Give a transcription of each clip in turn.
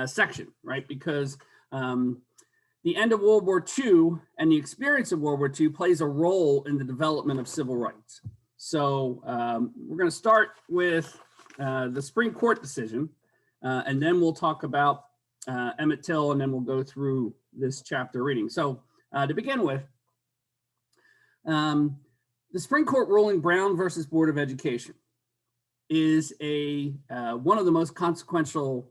section, right? Because the end of World War II and the experience of World War II plays a role in the development of civil rights. So we're going to start with the Supreme Court decision, and then we'll talk about Emmett Till, and then we'll go through this chapter reading. So to begin with, the Supreme Court ruling Brown versus Board of Education is one of the most consequential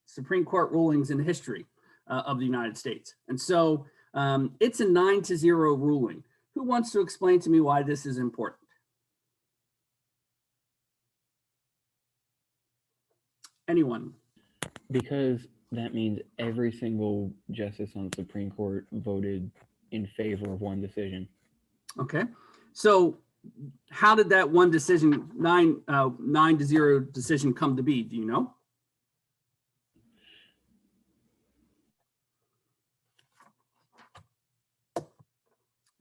Supreme Court rulings in the history of the United States. And so it's a 9-0 ruling. Who wants to explain to me why this is important? Anyone? Because that means every single justice on the Supreme Court voted in favor of one decision. Okay. So how did that one decision, 9-0 decision come to be? Do you know?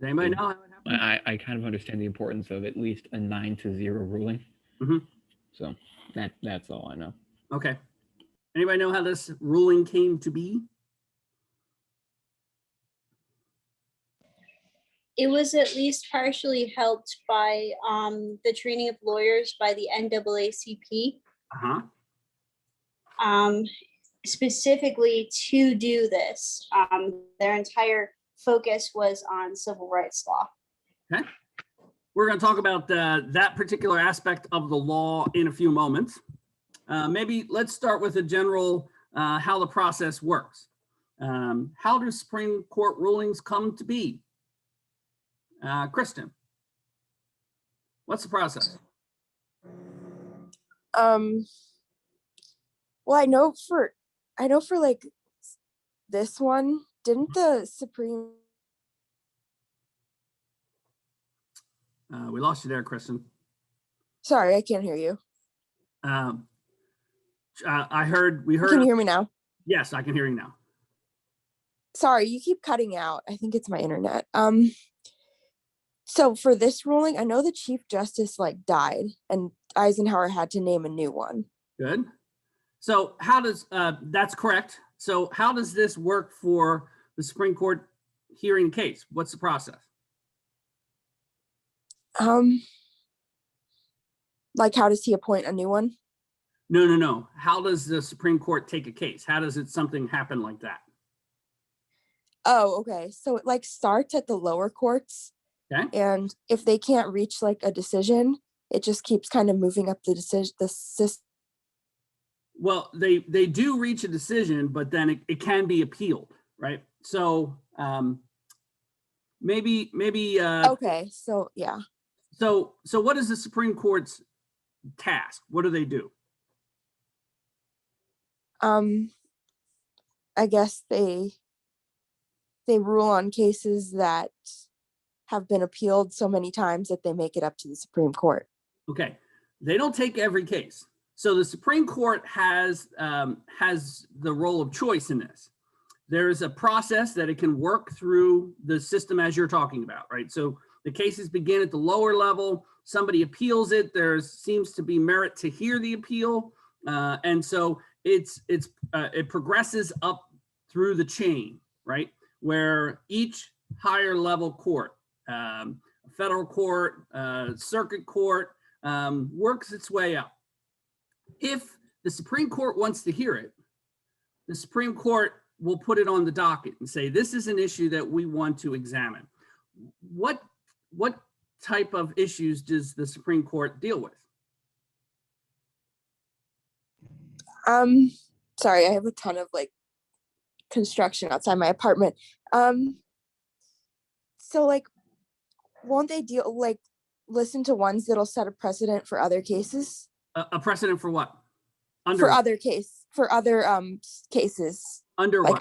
Does anybody know how it happened? I kind of understand the importance of at least a 9-0 ruling. Mm-hmm. So that's all I know. Okay. Anybody know how this ruling came to be? It was at least partially helped by the training of lawyers by the NAACP. Specifically to do this. Their entire focus was on civil rights law. Okay. We're going to talk about that particular aspect of the law in a few moments. Maybe let's start with a general how the process works. How do Supreme Court rulings come to be? Kristen, what's the process? Well, I know for like this one, didn't the Supreme we lost you there, Kristen. Sorry, I can't hear you. We heard. Can you hear me now? Yes, I can hear you now. Sorry, you keep cutting out. I think it's my internet. So for this ruling, I know the Chief Justice died and Eisenhower had to name a new one. Good. So how does, that's correct. So how does this work for the Supreme Court hearing case? What's the process? How does he appoint a new one? No. How does the Supreme Court take a case? How does something happen like that? Oh, okay. So it starts at the lower courts. Okay. And if they can't reach a decision, it just keeps kind of moving up the system. Well, they do reach a decision, but then it can be appealed, right? So maybe. Okay. So yeah. So what is the Supreme Court's task? What do they do? I guess they rule on cases that have been appealed so many times that they make it up to the Supreme Court. Okay, they don't take every case. So the Supreme Court has the role of choice in this. There's a process that it can work through the system as you're talking about, right? So the cases begin at the lower level, somebody appeals it, there seems to be merit to hear the appeal, and so it progresses up through the chain, right? Where each higher level court, federal court, circuit court, works its way up. If the Supreme Court wants to hear it, the Supreme Court will put it on the docket and say, this is an issue that we want to examine. What type of issues does the Supreme Court deal with? Sorry, I have a ton of construction outside my apartment. So won't they listen to ones that'll set a precedent for other cases? A precedent for what? For other cases. Under what?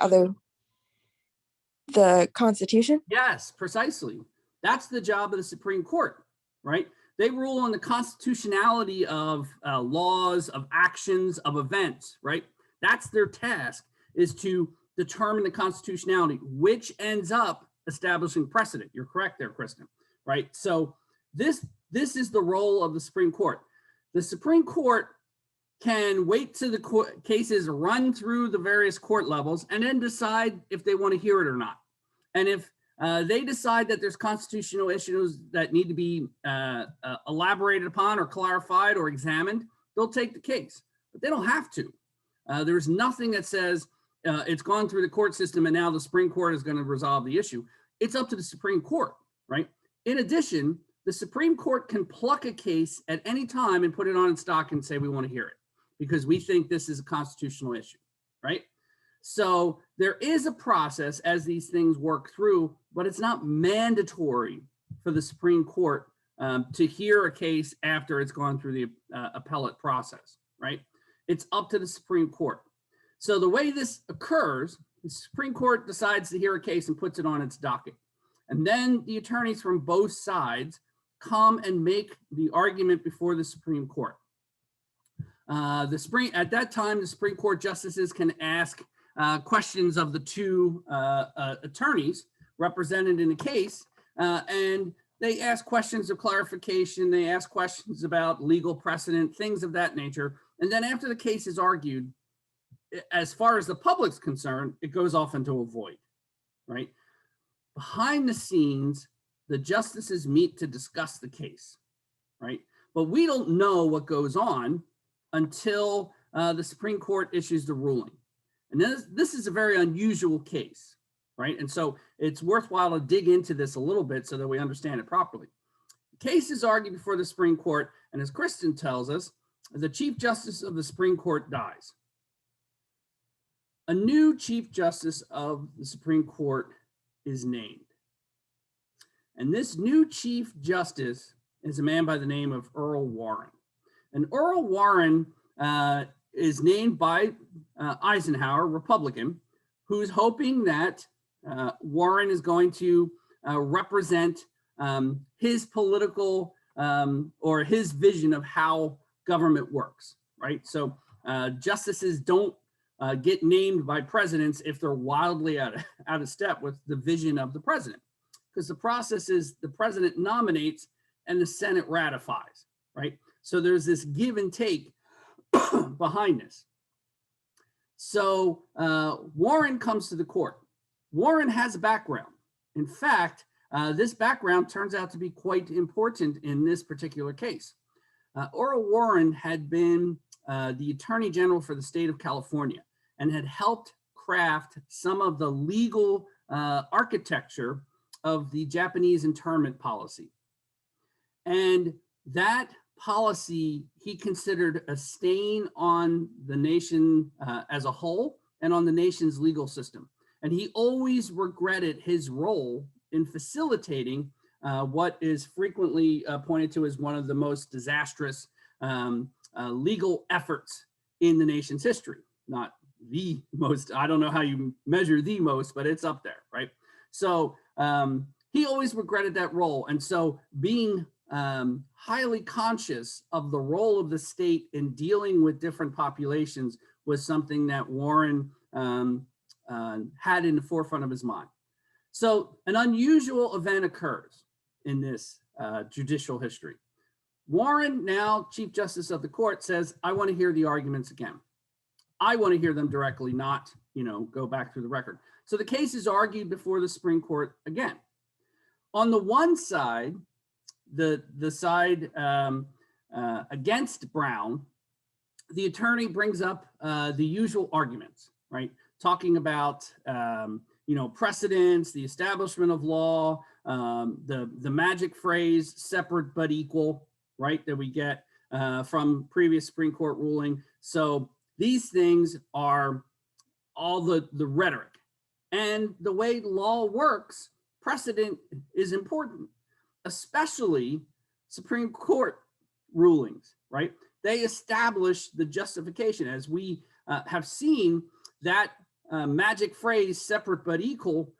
The Constitution? Yes, precisely. That's the job of the Supreme Court, right? They rule on the constitutionality of laws, of actions, of events, right? That's their task, is to determine the constitutionality, which ends up establishing precedent. You're correct there, Kristen, right? So this is the role of the Supreme Court. The Supreme Court can wait till the cases run through the various court levels and then decide if they want to hear it or not. And if they decide that there's constitutional issues that need to be elaborated upon or clarified or examined, they'll take the case, but they don't have to. There's nothing that says it's gone through the court system and now the Supreme Court is going to resolve the issue. It's up to the Supreme Court, right? In addition, the Supreme Court can pluck a case at any time and put it on its docket and say, we want to hear it because we think this is a constitutional issue, right? So there is a process as these things work through, but it's not mandatory for the Supreme Court to hear a case after it's gone through the appellate process, right? It's up to the Supreme Court. So the way this occurs, the Supreme Court decides to hear a case and puts it on its docket. And then the attorneys from both sides come and make the argument before the Supreme Court. At that time, the Supreme Court justices can ask questions of the two attorneys represented in the case, and they ask questions of clarification, they ask questions about legal precedent, things of that nature. And then after the case is argued, as far as the public's concerned, it goes off into a void, right? Behind the scenes, the justices meet to discuss the case, right? But we don't know what goes on until the Supreme Court issues the ruling. And this is a very unusual case, right? And so it's worthwhile to dig into this a little bit so that we understand it properly. The case is argued before the Supreme Court, and as Kristen tells us, the Chief Justice of the Supreme Court dies. A new Chief Justice of the Supreme Court is named. And this new Chief Justice is a man by the name of Earl Warren. And Earl Warren is named by Eisenhower, Republican, who's hoping that Warren is going to represent his political or his vision of how government works, right? So justices don't get named by presidents if they're wildly out of step with the vision of the president, because the process is the president nominates and the Senate ratifies, right? So there's this give and take behind this. So Warren comes to the court. Warren has a background. In fact, this background turns out to be quite important in this particular case. Earl Warren had been the Attorney General for the state of California and had helped craft some of the legal architecture of the Japanese internment policy. And that policy he considered a stain on the nation as a whole and on the nation's legal system. And he always regretted his role in facilitating what is frequently pointed to as one of the most disastrous legal efforts in the nation's history. Not the most, I don't know how you measure the most, but it's up there, right? So he always regretted that role. And so being highly conscious of the role of the state in dealing with different populations was something that Warren had in the forefront of his mind. So an unusual event occurs in this judicial history. Warren, now Chief Justice of the court, says, I want to hear the arguments again. I want to hear them directly, not, go back through the record. So the case is argued before the Supreme Court again. On the one side, the side against Brown, the attorney brings up the usual arguments, right? Talking about, precedents, the establishment of law, the magic phrase, separate but equal, right? That we get from previous Supreme Court ruling. So these things are all the rhetoric. And the way law works, precedent is important, especially Supreme Court rulings, right? They establish the justification. As we have seen, that magic phrase, separate but equal,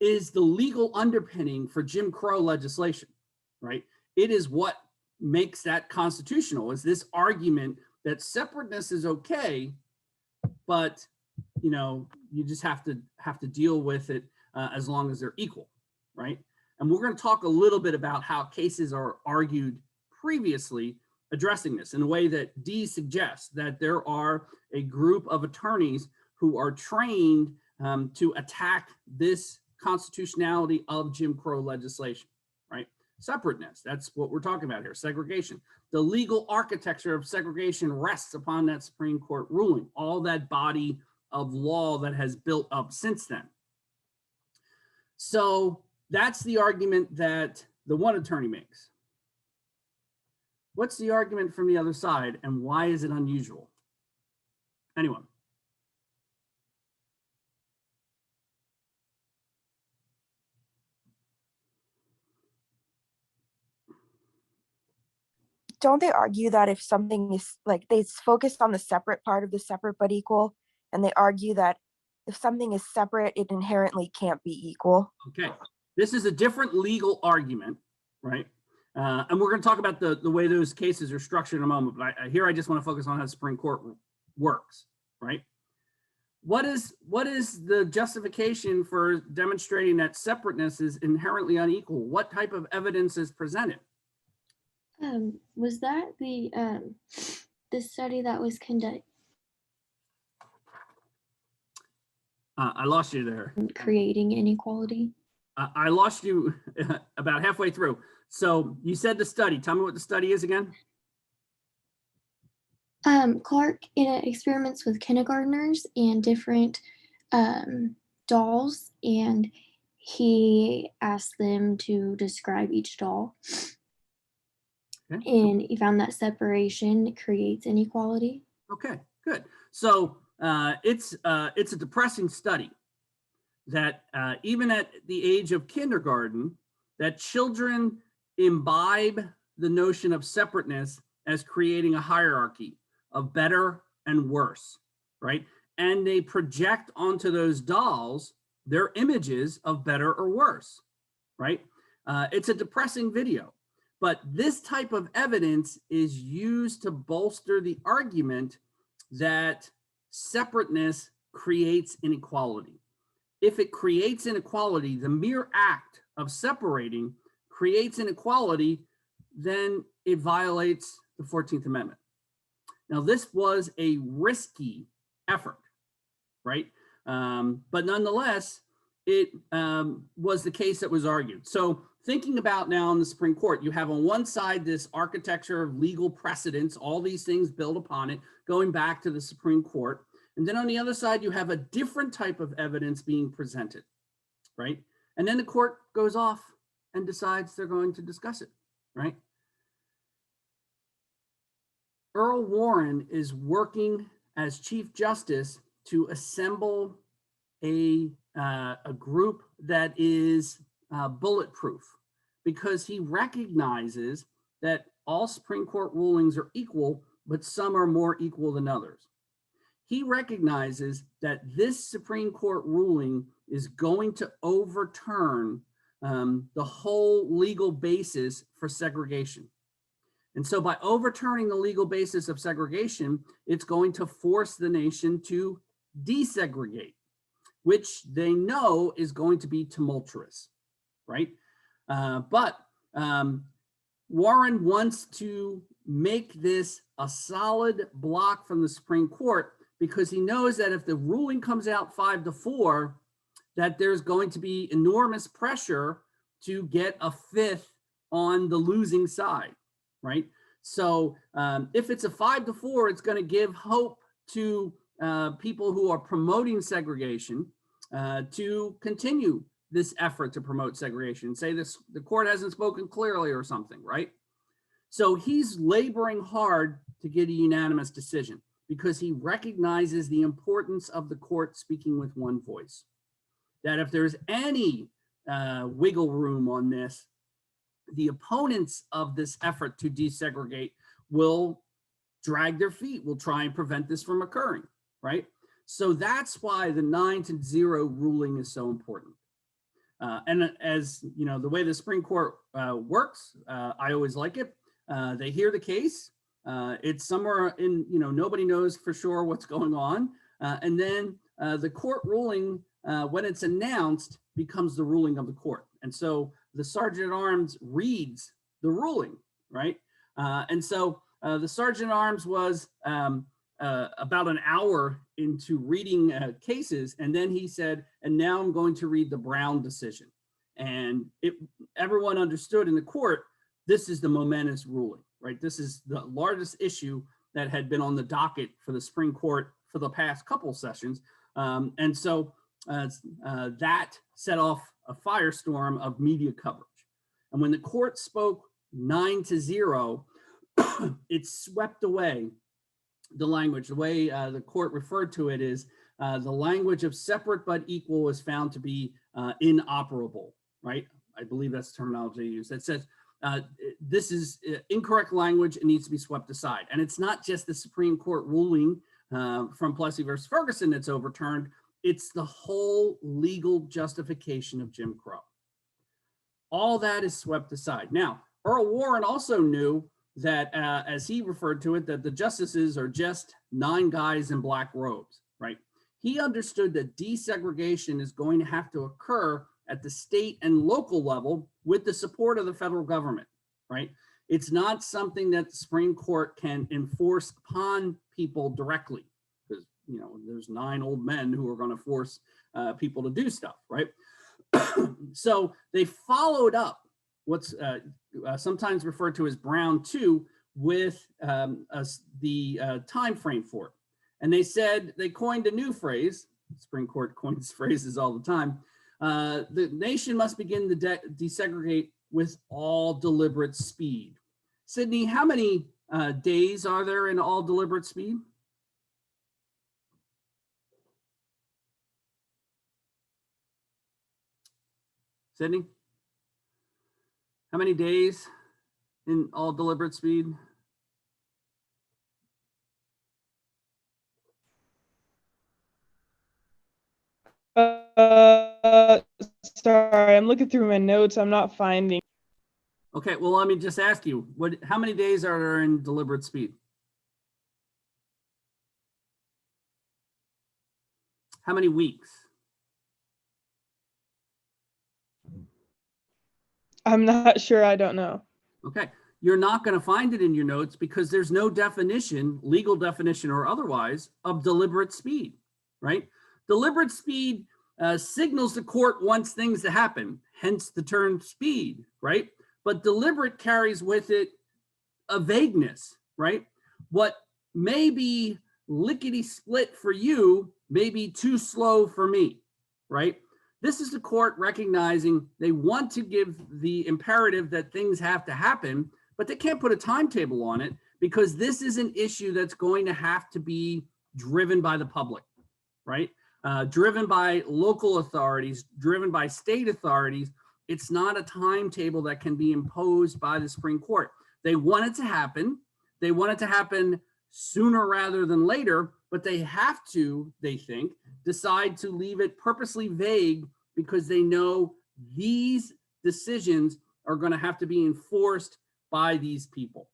is the legal underpinning for Jim Crow legislation, right? It is what makes that constitutional, is this argument that separateness is okay, but you just have to deal with it as long as they're equal, right? And we're going to talk a little bit about how cases are argued previously addressing this in a way that D suggests, that there are a group of attorneys who are trained to attack this constitutionality of Jim Crow legislation, right? Separateness, that's what we're talking about here, segregation. The legal architecture of segregation rests upon that Supreme Court ruling, all that body of law that has built up since then. So that's the argument that the one attorney makes. What's the argument from the other side, and why is it unusual? Anyone? Don't they argue that if something is like, they focus on the separate part of the separate but equal, and they argue that if something is separate, it inherently can't be equal? Okay, this is a different legal argument, right? And we're going to talk about the way those cases are structured in a moment, but here I just want to focus on how the Supreme Court works, right? What is the justification for demonstrating that separateness is inherently unequal? What type of evidence is presented? Was that the study that was conducted I lost you there. creating inequality? I lost you about halfway through. So you said the study. Tell me what the study is again. Clark experiments with kindergartners and different dolls, and he asked them to describe each doll. Okay. And he found that separation creates inequality. Okay, good. So it's a depressing study that even at the age of kindergarten, that children imbibe the notion of separateness as creating a hierarchy of better and worse, right? And they project onto those dolls their images of better or worse, right? It's a depressing video, but this type of evidence is used to bolster the argument that separateness creates inequality. If it creates inequality, the mere act of separating creates inequality, then it violates the 14th Amendment. Now, this was a risky effort, right? But nonetheless, it was the case that was argued. So thinking about now in the Supreme Court, you have on one side this architecture of legal precedents, all these things built upon it, going back to the Supreme Court. And then on the other side, you have a different type of evidence being presented, right? And then the court goes off and decides they're going to discuss it, right? Earl Warren is working as Chief Justice to assemble a group that is bulletproof, because he recognizes that all Supreme Court rulings are equal, but some are more equal than others. He recognizes that this Supreme Court ruling is going to overturn the whole legal basis for segregation. And so by overturning the legal basis of segregation, it's going to force the nation to desegregate, which they know is going to be tumultuous, right? But Warren wants to make this a solid block from the Supreme Court, because he knows that if the ruling comes out 5-4, that there's going to be enormous pressure to get a fifth on the losing side, right? So if it's a 5-4, it's going to give hope to people who are promoting segregation to continue this effort to promote segregation, say this, the court hasn't spoken clearly or something, right? So he's laboring hard to get a unanimous decision, because he recognizes the importance of the court speaking with one voice. That if there's any wiggle room on this, the opponents of this effort to desegregate will drag their feet, will try and prevent this from occurring, right? So that's why the 9-0 ruling is so important. And as you know, the way the Supreme Court works, I always like it. They hear the case. It's somewhere in, nobody knows for sure what's going on. And then the court ruling, when it's announced, becomes the ruling of the court. And so the Sergeant at Arms reads the ruling, right? And so The sergeant at arms was about an hour into reading cases, and then he said, and now I'm going to read the Brown decision. And everyone understood in the court, this is the momentous ruling, right? This is the largest issue that had been on the docket for the Supreme Court for the past couple sessions. And so that set off a firestorm of media coverage. And when the court spoke 9-0, it swept away the language. The way the court referred to it is the language of separate but equal was found to be inoperable, right? I believe that's the terminology they use. That says this is incorrect language. It needs to be swept aside. And it's not just the Supreme Court ruling from Plessy versus Ferguson that's overturned. It's the whole legal justification of Jim Crow. All that is swept aside. Now, Earl Warren also knew that, as he referred to it, that the justices are just 9 guys in black robes, right? He understood that desegregation is going to have to occur at the state and local level with the support of the federal government, right? It's not something that the Supreme Court can enforce upon people directly, because, you know, there's 9 old men who are going to force people to do stuff, right? So they followed up what's sometimes referred to as Brown 2 with the time frame for it. And they said, they coined a new phrase. The Supreme Court coins phrases all the time. The nation must begin to desegregate with all deliberate speed. Sydney, how many days are there in all deliberate speed? Sydney? How many days in all deliberate speed? Sorry, I'm looking through my notes. I'm not finding. Okay, well, let me just ask you, how many days are there in deliberate speed? How many weeks? I'm not sure. I don't know. Okay, you're not going to find it in your notes because there's no definition, legal definition or otherwise, of deliberate speed, right? Deliberate speed signals the court wants things to happen, hence the term speed, right? But deliberate carries with it a vagueness, right? What may be lickety split for you may be too slow for me, right? This is the court recognizing they want to give the imperative that things have to happen, but they can't put a timetable on it because this is an issue that's going to have to be driven by the public, right? Driven by local authorities, driven by state authorities. It's not a timetable that can be imposed by the Supreme Court. They want it to happen. They want it to happen sooner rather than later, but they have to, they think, decide to leave it purposely vague because they know these decisions are going to have to be enforced by these people,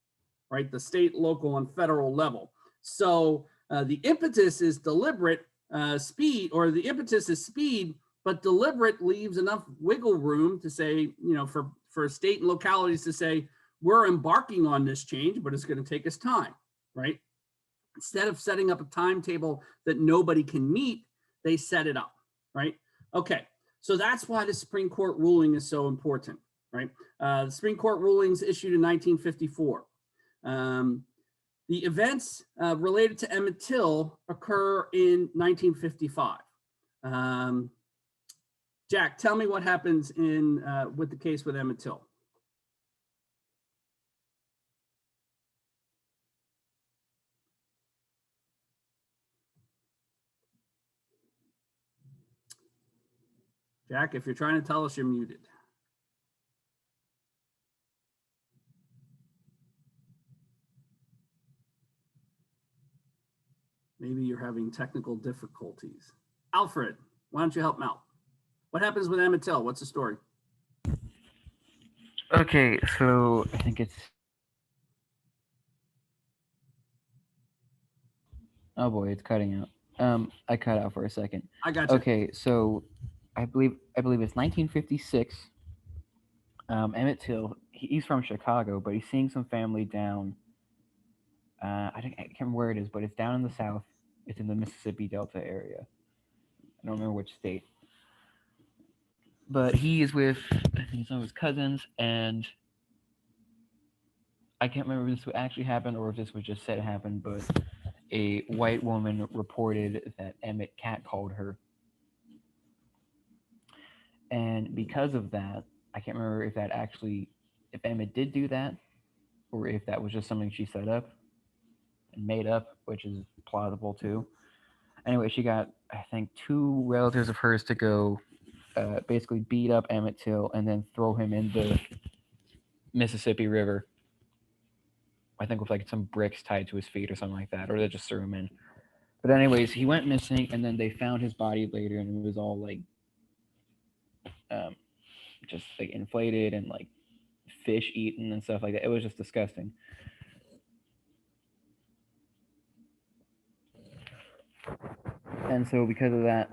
right? The state, local, and federal level. So the impetus is deliberate speed, or the impetus is speed, but deliberate leaves enough wiggle room to say, you know, for state and localities to say, we're embarking on this change, but it's going to take us time, right? Instead of setting up a timetable that nobody can meet, they set it up, right? Okay, so that's why the Supreme Court ruling is so important, right? The Supreme Court rulings issued in 1954. The events related to Emmett Till occur in 1955. Jack, tell me what happens in with the case with Emmett Till. Jack, if you're trying to tell us, you're muted. Maybe you're having technical difficulties. Alfred, why don't you help him out? What happens with Emmett Till? What's the story? Okay, so I think it's. Oh boy, it's cutting out. I cut out for a second. I got you. Okay, so I believe it's 1956. Emmett Till, he's from Chicago, but he's seeing some family down I can't remember where it is, but it's down in the south. It's in the Mississippi Delta area. I don't remember which state. But he is with, I think, some of his cousins, and I can't remember if this actually happened or if this was just said it happened, but a white woman reported that Emmett catcalled her. And because of that, I can't remember if if Emmett did do that, or if that was just something she set up and made up, which is plausible too. Anyway, she got, I think, 2 relatives of hers to go basically beat up Emmett Till and then throw him in the Mississippi River. I think with like some bricks tied to his feet or something like that, or they just threw him in. But anyways, he went missing, and then they found his body later, and it was all like just like inflated and like fish eaten and stuff like that. It was just disgusting. And so because of that,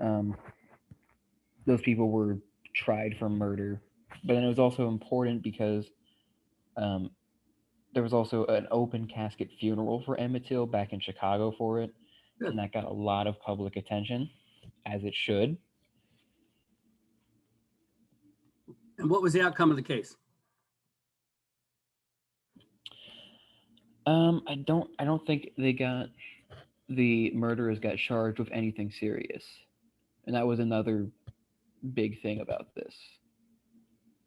those people were tried for murder. But then it was also important because there was also an open casket funeral for Emmett Till back in Chicago for it. Good. And that got a lot of public attention, as it should. And what was the outcome of the case? I don't think the murderers got charged with anything serious. And that was another big thing about this.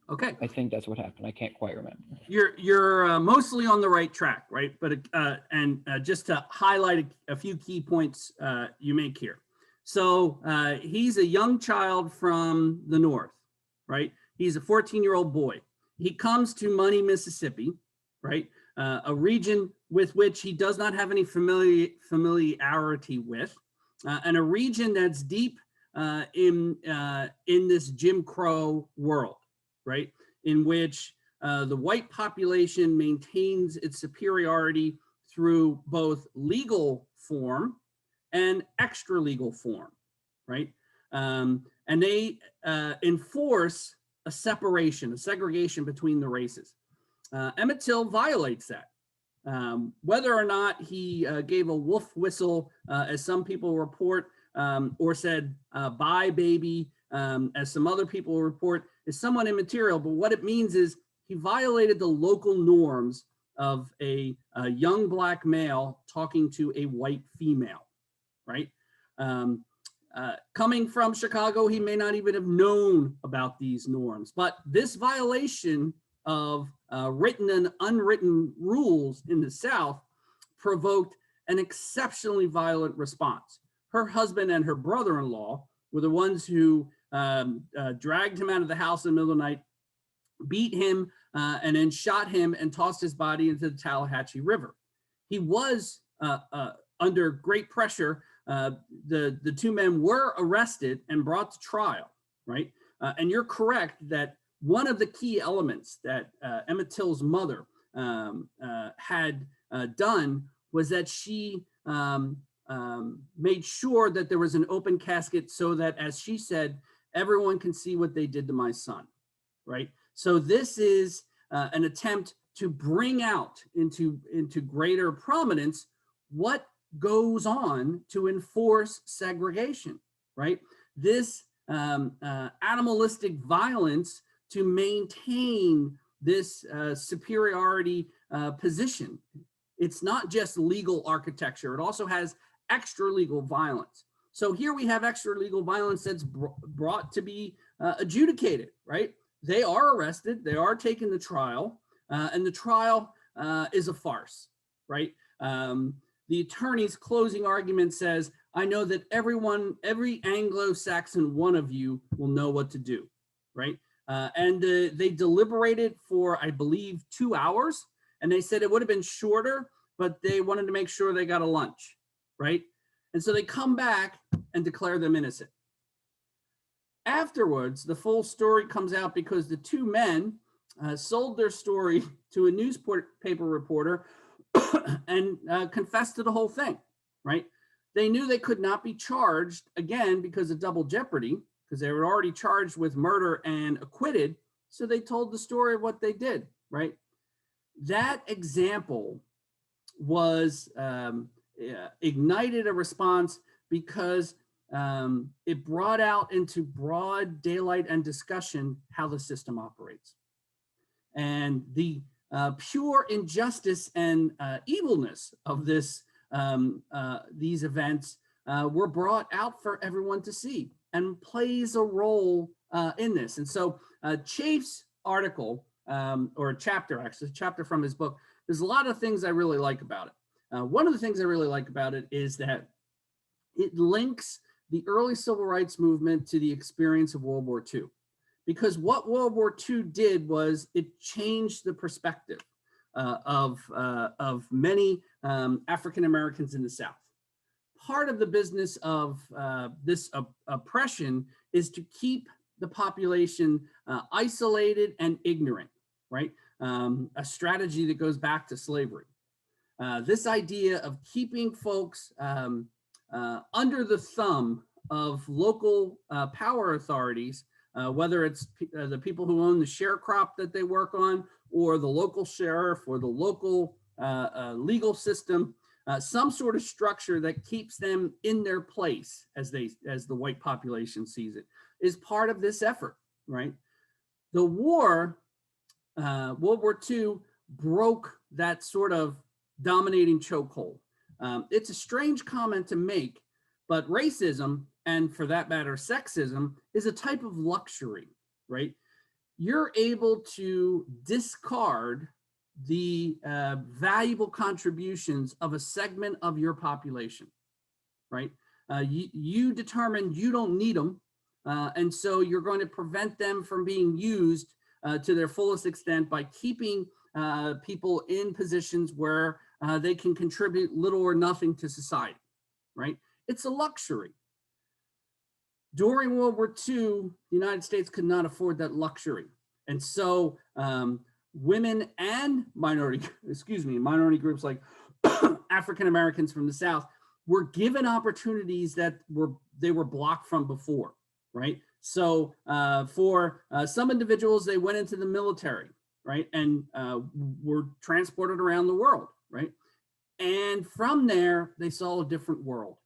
Okay. I think that's what happened. I can't quite remember. You're mostly on the right track, right? But just to highlight a few key points you make here. So he's a young child from the north, right? He's a 14-year-old boy. He comes to Money, Mississippi, right? A region with which he does not have any familiarity with, and a region that's deep in this Jim Crow world, right? In which the white population maintains its superiority through both legal form and extra legal form, right? And they enforce a segregation between the races. Emmett Till violates that. Whether or not he gave a wolf whistle, as some people report, or said, bye, baby, as some other people report, is somewhat immaterial. But what it means is he violated the local norms of a young Black male talking to a white female, right? Coming from Chicago, he may not even have known about these norms. But this violation of written and unwritten rules in the South provoked an exceptionally violent response. Her husband and her brother-in-law were the ones who dragged him out of the house in the middle of the night, beat him, and then shot him and tossed his body into the Tallahatchie River. He was under great pressure. The 2 men were arrested and brought to trial, right? And you're correct that one of the key elements that Emmett Till's mother had done was that she made sure that there was an open casket so that, as she said, everyone can see what they did to my son, right? So this is an attempt to bring out into greater prominence what goes on to enforce segregation, right? This animalistic violence to maintain this superiority position. It's not just legal architecture, it also has extra legal violence. So here we have extra legal violence that's brought to be adjudicated, right? They are arrested, they are taken to trial, and the trial is a farce, right? The attorney's closing argument says, I know that every Anglo-Saxon one of you will know what to do, right? And they deliberated for, I believe, 2 hours, and they said it would have been shorter, but they wanted to make sure they got a lunch, right? And so they come back and declare them innocent. Afterwards, the full story comes out because the 2 men sold their story to a newspaper reporter and confessed to the whole thing, right? They knew they could not be charged again because of double jeopardy, because they were already charged with murder and acquitted. So they told the story of what they did, right? That example was ignited a response because it brought out into broad daylight and discussion how the system operates. And the pure injustice and evilness of this these events were brought out for everyone to see and plays a role in this. And so Chafe's article, or a chapter, actually, a chapter from his book, there's a lot of things I really like about it. One of the things I really like about it is that it links the early civil rights movement to the experience of World War II. Because what World War II did was it changed the perspective of many African Americans in the South. Part of the business of this oppression is to keep the population isolated and ignorant, right? A strategy that goes back to slavery. This idea of keeping folks under the thumb of local power authorities, whether it's the people who own the sharecrop that they work on, or the local sheriff, or the local legal system, some sort of structure that keeps them in their place as the white population sees it, is part of this effort, right? The war, World War II, broke that sort of dominating chokehold. It's a strange comment to make, but racism, and for that matter, sexism, is a type of luxury, right? You're able to discard the valuable contributions of a segment of your population, right? You determine you don't need them, and so you're going to prevent them from being used to their fullest extent by keeping people in positions where they can contribute little or nothing to society, right? It's a luxury. During World War II, the United States could not afford that luxury. And so women and minority groups like African Americans from the South were given opportunities that they were blocked from before, right? So for some individuals, they went into the military, right? And were transported around the world, right? And from there, they saw a different world,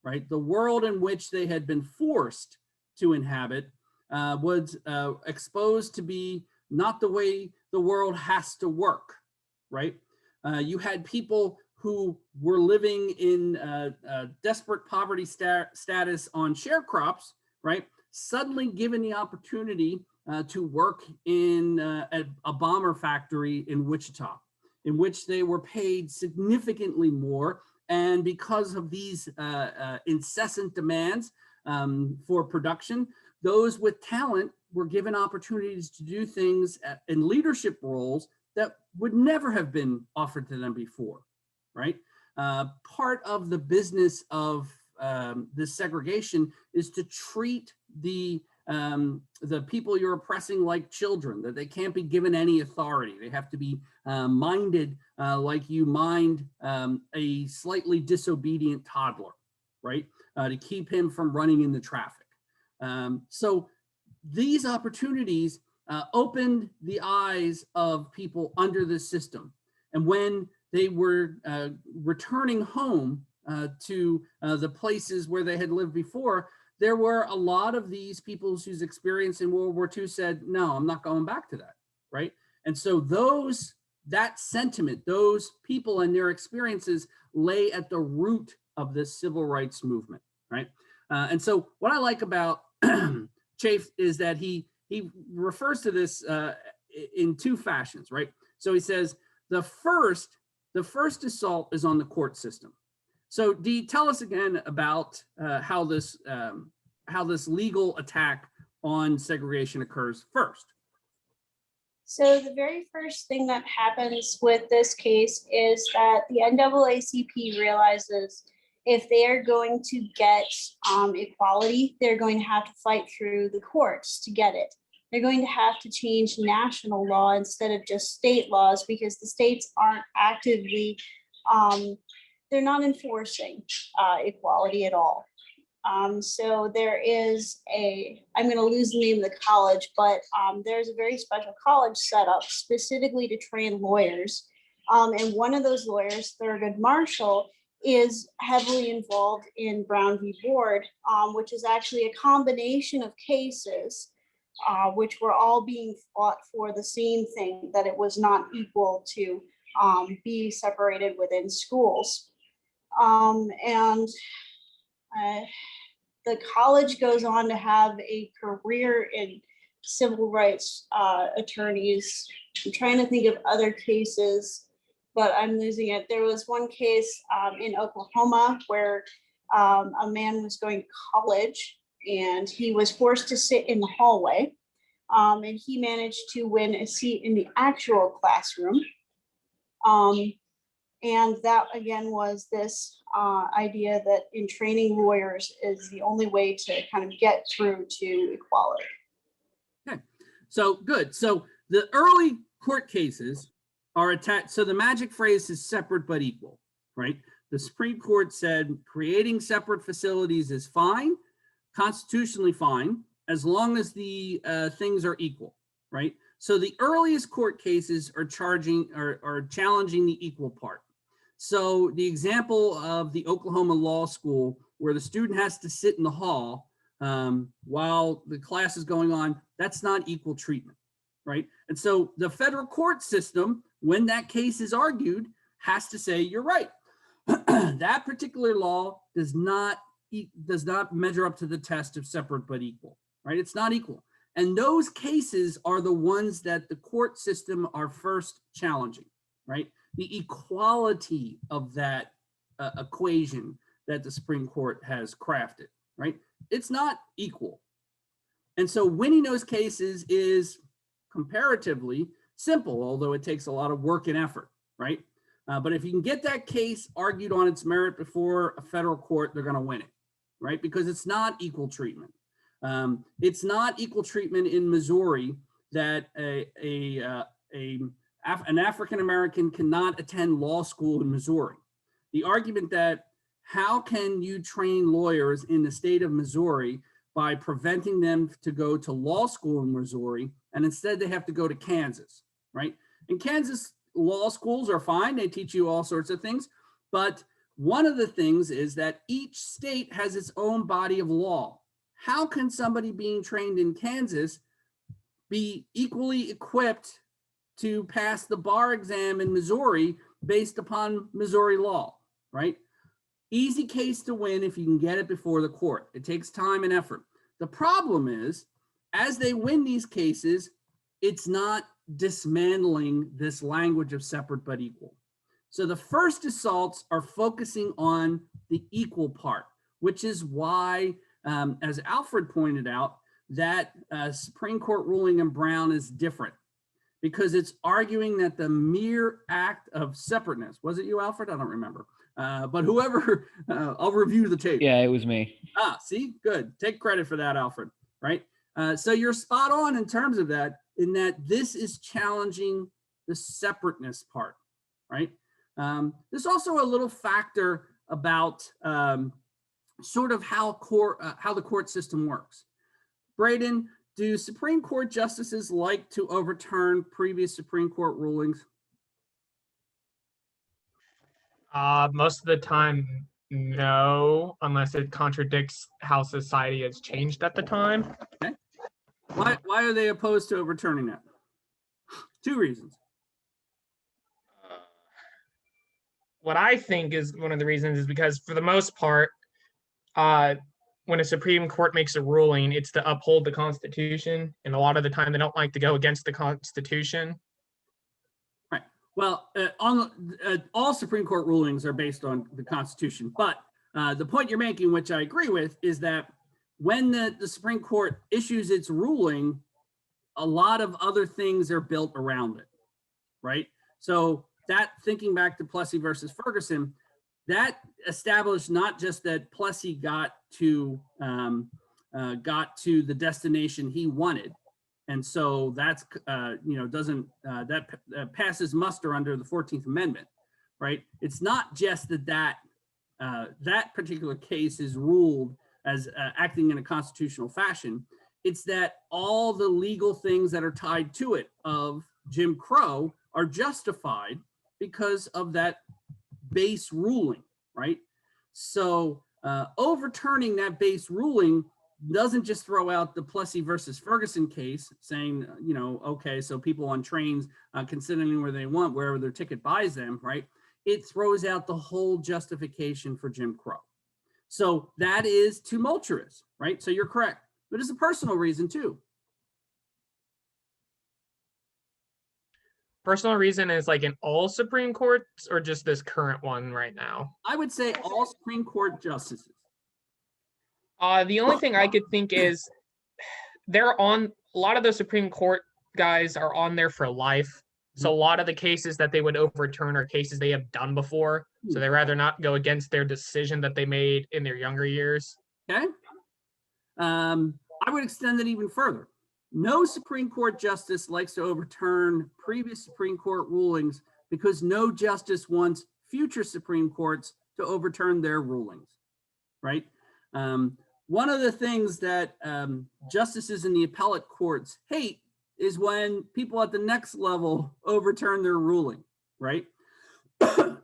right? The world in which they had been forced to inhabit was exposed to be not the way the world has to work, right? You had people who were living in desperate poverty status on sharecrops, right? Suddenly given the opportunity to work in a bomber factory in Wichita, in which they were paid significantly more. And because of these incessant demands for production, those with talent were given opportunities to do things in leadership roles that would never have been offered to them before, right? Part of the business of this segregation is to treat the people you're oppressing like children, that they can't be given any authority. They have to be minded like you mind a slightly disobedient toddler, right? To keep him from running into traffic. So these opportunities opened the eyes of people under this system. And when they were returning home to the places where they had lived before, there were a lot of these people whose experience in World War II said, no, I'm not going back to that, right? And so that sentiment, those people and their experiences lay at the root of this civil rights movement, right? And so what I like about Chafe is that he refers to this in two fashions, right? So he says, the first assault is on the court system. So Dee, tell us again about how this legal attack on segregation occurs first. So the very first thing that happens with this case is that the NAACP realizes if they are going to get equality, they're going to have to fight through the courts to get it. They're going to have to change national law instead of just state laws, because the states aren't actively, they're not enforcing equality at all. So there is I'm going to lose the name of the college, but there's a very special college set up specifically to train lawyers And one of those lawyers, Thurgood Marshall, is heavily involved in Brown v. Board, which is actually a combination of cases which were all being fought for the same thing, that it was not equal to be separated within schools. And the college goes on to have a career in civil rights attorneys. I'm trying to think of other cases, but I'm losing it. There was one case in Oklahoma where a man was going to college and he was forced to sit in the hallway. And he managed to win a seat in the actual classroom. And that again was this idea that in training lawyers is the only way to kind of get through to equality. Okay, so good. So the early court cases are attached. So the magic phrase is separate but equal, right? The Supreme Court said creating separate facilities is fine, constitutionally fine, as long as the things are equal, right? So the earliest court cases are challenging the equal part. So the example of the Oklahoma Law School, where the student has to sit in the hall while the class is going on, that's not equal treatment, right? And so the federal court system, when that case is argued, has to say, you're right. That particular law does not measure up to the test of separate but equal, right? It's not equal. And those cases are the ones that the court system are first challenging, right? The equality of that equation that the Supreme Court has crafted, right? It's not equal. And so winning those cases is comparatively simple, although it takes a lot of work and effort, right? But if you can get that case argued on its merit before a federal court, they're going to win it, right? Because it's not equal treatment. It's not equal treatment in Missouri that an African-American cannot attend law school in Missouri. The argument that how can you train lawyers in the state of Missouri by preventing them to go to law school in Missouri, and instead they have to go to Kansas, right? In Kansas, law schools are fine. They teach you all sorts of things. But one of the things is that each state has its own body of law. How can somebody being trained in Kansas be equally equipped to pass the bar exam in Missouri based upon Missouri law, right? Easy case to win if you can get it before the court. It takes time and effort. The problem is, as they win these cases, it's not dismantling this language of separate but equal. So the first assaults are focusing on the equal part, which is why, as Alfred pointed out, that Supreme Court ruling in Brown is different, because it's arguing that the mere act of separateness, was it you, Alfred? I don't remember. But whoever, I'll review the tape. Yeah, it was me. Ah, see, good. Take credit for that, Alfred, right? So you're spot on in terms of that, in that this is challenging the separateness part, right? There's also a little factor about sort of how the court system works. Braden, do Supreme Court justices like to overturn previous Supreme Court rulings? Most of the time, no, unless it contradicts how society has changed at the time. Okay. Why are they opposed to overturning that? Two reasons. What I think is one of the reasons is because, for the most part, when a Supreme Court makes a ruling, it's to uphold the Constitution, and a lot of the time they don't like to go against the Constitution. Right. Well, all Supreme Court rulings are based on the Constitution, but the point you're making, which I agree with, is that when the Supreme Court issues its ruling, a lot of other things are built around it, right? So that, thinking back to Plessy versus Ferguson, that established not just that Plessy got to the destination he wanted, and so that's that passes muster under the 14th Amendment, right? It's not just that particular case is ruled as acting in a constitutional fashion. It's that all the legal things that are tied to it of Jim Crow are justified because of that base ruling, right? So overturning that base ruling doesn't just throw out the Plessy versus Ferguson case saying, you know, okay, so people on trains can sit anywhere they want, wherever their ticket buys them, right? It throws out the whole justification for Jim Crow. So that is tumultuous, right? So you're correct, but it's a personal reason too. Personal reason is like in all Supreme Courts or just this current one right now? I would say all Supreme Court justices. The only thing I could think is they're on, a lot of the Supreme Court guys are on there for life. So a lot of the cases that they would overturn are cases they have done before. So they rather not go against their decision that they made in their younger years. Okay. I would extend it even further. No Supreme Court justice likes to overturn previous Supreme Court rulings because no justice wants future Supreme Courts to overturn their rulings, right? One of the things that justices in the appellate courts hate is when people at the next level overturn their ruling, right?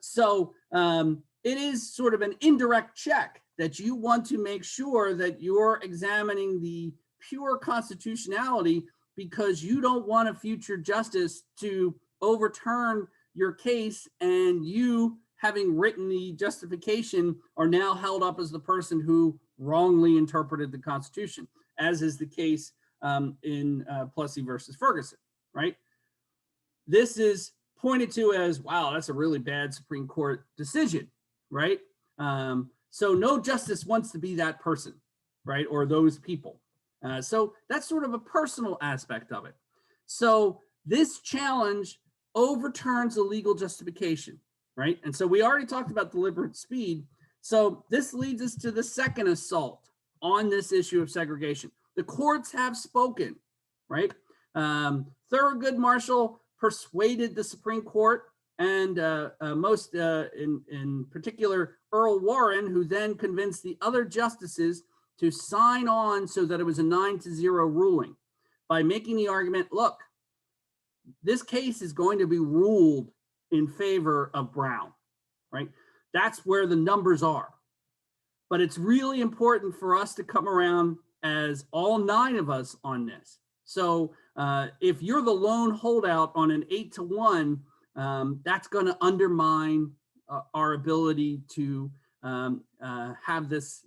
So it is sort of an indirect check that you want to make sure that you're examining the pure constitutionality because you don't want a future justice to overturn your case and you, having written the justification, are now held up as the person who wrongly interpreted the Constitution, as is the case in Plessy versus Ferguson, right? This is pointed to as, wow, that's a really bad Supreme Court decision, right? So no justice wants to be that person, right? Or those people. So that's sort of a personal aspect of it. So this challenge overturns the legal justification, right? And so we already talked about deliberate speed. So this leads us to the second assault on this issue of segregation. The courts have spoken, right? Thurgood Marshall persuaded the Supreme Court, and most in particular Earl Warren, who then convinced the other justices to sign on so that it was a 9-0 ruling by making the argument, look, this case is going to be ruled in favor of Brown, right? That's where the numbers are. But it's really important for us to come around as all 9 of us on this. So if you're the lone holdout on an 8-1, that's going to undermine our ability to have this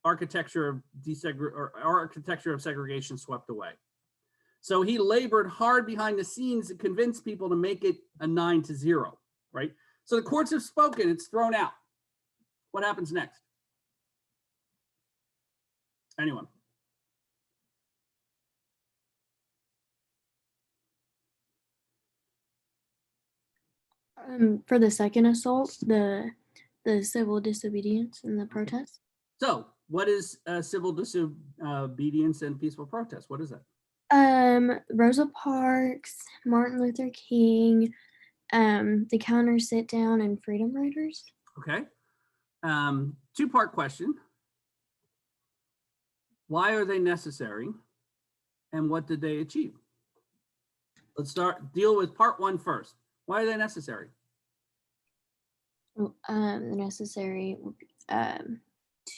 architecture of segregation swept away. So he labored hard behind the scenes to convince people to make it a 9-0, right? So the courts have spoken, it's thrown out. What happens next? Anyone? For the second assault, the civil disobedience and the protest. So what is civil disobedience and peaceful protest? What is that? Rosa Parks, Martin Luther King, the counter sit down, and Freedom Riders. Okay. 2-part question. Why are they necessary? And what did they achieve? Let's deal with part 1 first. Why are they necessary? Necessary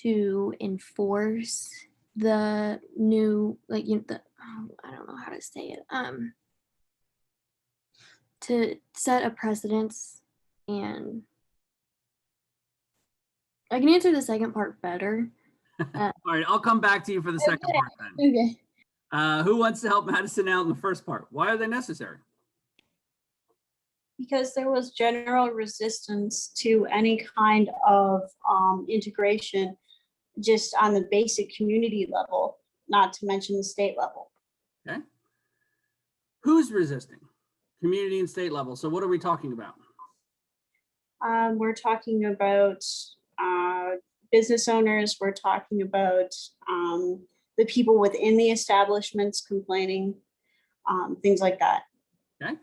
to enforce the new, like, I don't know how to say it. To set a precedence, and I can answer the second part better. All right, I'll come back to you for the second part then. Okay. Who wants to help Madison out in the first part? Why are they necessary? Because there was general resistance to any kind of integration just on the basic community level, not to mention the state level. Okay. Who's resisting? Community and state level. So what are we talking about? We're talking about business owners. We're talking about the people within the establishments complaining, things like that. Okay.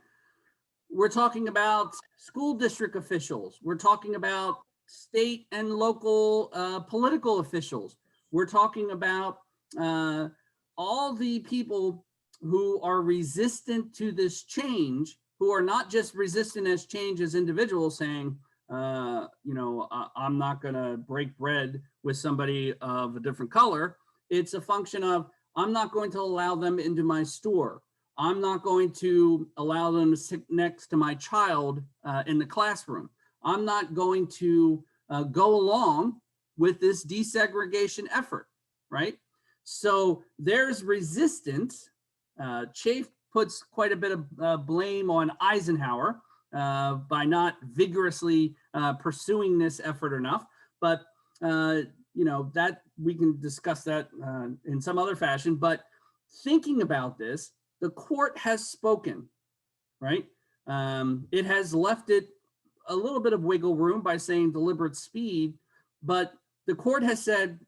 We're talking about school district officials. We're talking about state and local political officials. We're talking about all the people who are resistant to this change who are not just resistant as change as individuals saying, I'm not going to break bread with somebody of a different color. It's a function of, I'm not going to allow them into my store. I'm not going to allow them to sit next to my child in the classroom. I'm not going to go along with this desegregation effort, right? So there's resistance. Chafe puts quite a bit of blame on Eisenhower by not vigorously pursuing this effort enough, but that we can discuss that in some other fashion. But thinking about this, the court has spoken, right? It has left it a little bit of wiggle room by saying deliberate speed, but the court has said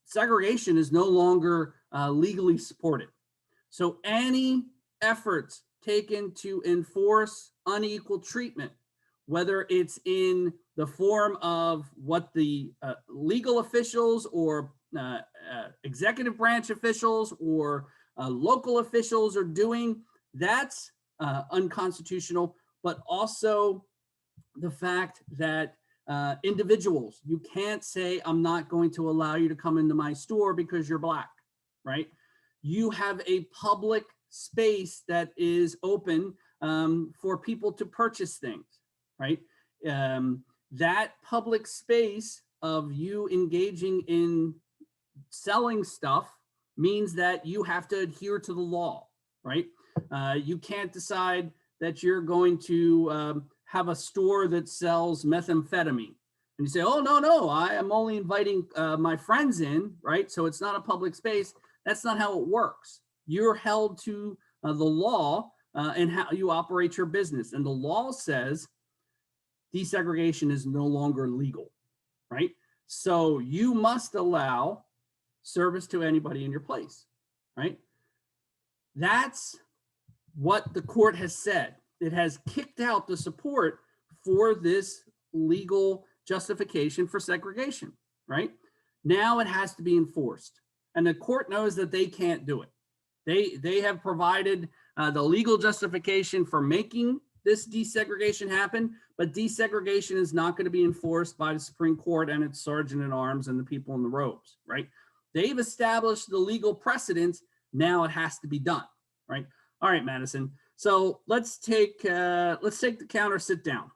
segregation is no longer legally supported. So any efforts taken to enforce unequal treatment, whether it's in the form of what the legal officials or executive branch officials or local officials are doing, that's unconstitutional, but also the fact that individuals, you can't say, I'm not going to allow you to come into my store because you're Black, right? You have a public space that is open for people to purchase things, right? That public space of you engaging in selling stuff means that you have to adhere to the law, right? You can't decide that you're going to have a store that sells methamphetamine. And you say, oh, no, I am only inviting my friends in, right? So it's not a public space. That's not how it works. You're held to the law and how you operate your business. And the law says desegregation is no longer legal, right? So you must allow service to anybody in your place, right? That's what the court has said. It has kicked out the support for this legal justification for segregation, right? Now it has to be enforced. And the court knows that they can't do it. They have provided the legal justification for making this desegregation happen, but desegregation is not going to be enforced by the Supreme Court and its sergeant at arms and the people in the robes, right? They've established the legal precedents. Now it has to be done, right? All right, Madison. So let's take the counter sit down,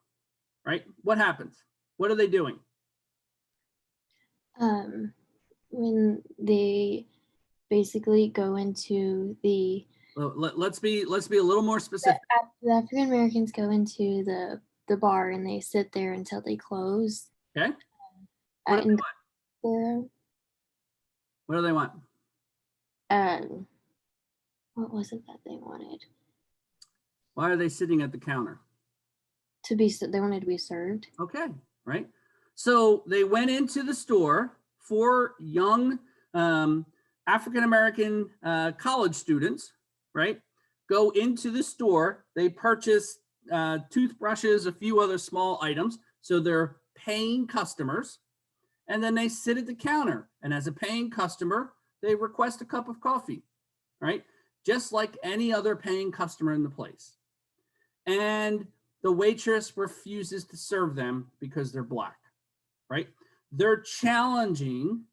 right? What happens? What are they doing? When they basically go into the Let's be a little more specific. the African Americans go into the bar and they sit there until they close. Okay. What do they want? What do they want? What was it that they wanted? Why are they sitting at the counter? They wanted to be served. Okay, right. So they went into the store for young African-American college students, right? Go into the store, they purchase toothbrushes, a few other small items. So they're paying customers, and then they sit at the counter. And as a paying customer, they request a cup of coffee, right? Just like any other paying customer in the place. And the waitress refuses to serve them because they're Black, right? They're challenging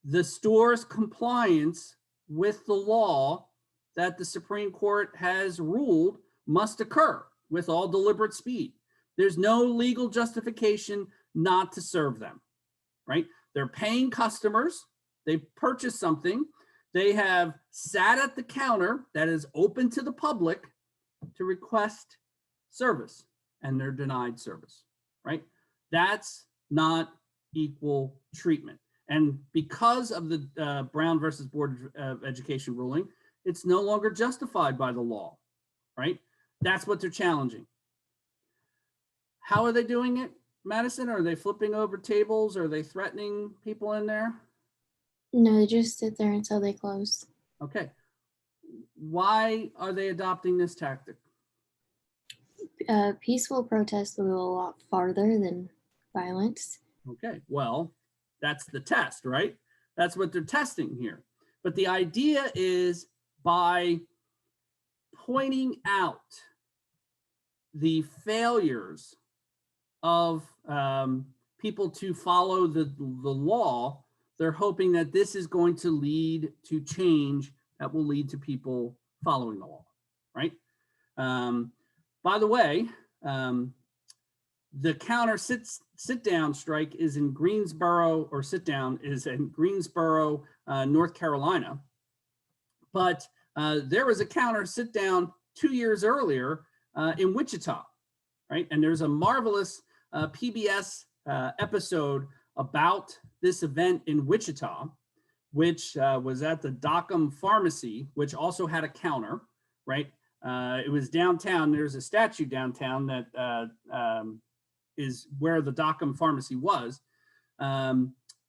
the store's compliance with the law that the Supreme Court has ruled must occur with all deliberate speed. There's no legal justification not to serve them, right? They're paying customers. They purchased something. They have sat at the counter that is open to the public to request service, and they're denied service, right? That's not equal treatment. And because of the Brown versus Board of Education ruling, it's no longer justified by the law, right? That's what they're challenging. How are they doing it, Madison? Are they flipping over tables? Are they threatening people in there? No, they just sit there until they close. Okay. Why are they adopting this tactic? Peaceful protests will go a lot farther than violence. Okay, well, that's the test, right? That's what they're testing here. But the idea is by pointing out the failures of people to follow the law, they're hoping that this is going to lead to change that will lead to people following the law, right? By the way, the counter sit down strike is in Greensboro, or sit down is in Greensboro, North Carolina. But there was a counter sit down 2 years earlier in Wichita, right? And there's a marvelous PBS episode about this event in Wichita, which was at the Dockham Pharmacy, which also had a counter, right? It was downtown. There's a statue downtown that is where the Dockham Pharmacy was.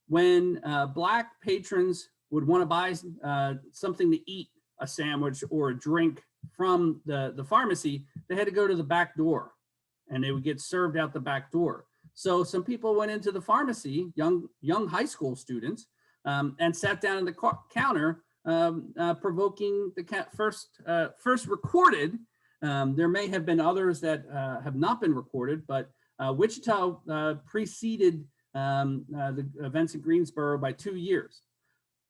When Black patrons would want to buy something to eat, a sandwich or a drink from the pharmacy, they had to go to the back door, and they would get served out the back door. So some people went into the pharmacy, young high school students, and sat down at the counter, provoking the first recorded. There may have been others that have not been recorded, but Wichita preceded the events in Greensboro by 2 years.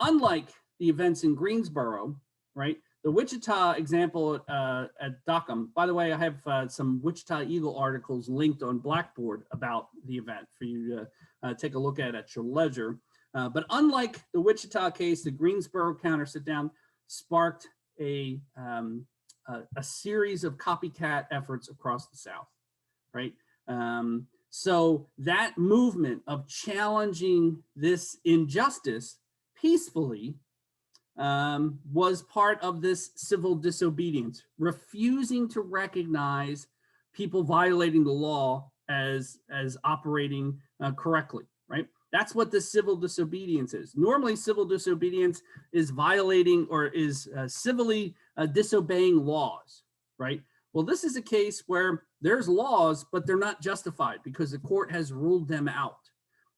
Unlike the events in Greensboro, right? The Wichita example at Dockham, by the way, I have some Wichita Eagle articles linked on Blackboard about the event for you to take a look at your leisure. But unlike the Wichita case, the Greensboro counter sit down sparked a series of copycat efforts across the South, right? So that movement of challenging this injustice peacefully was part of this civil disobedience, refusing to recognize people violating the law as operating correctly, right? That's what the civil disobedience is. Normally, civil disobedience is violating or is civilly disobeying laws, right? Well, this is a case where there's laws, but they're not justified because the court has ruled them out.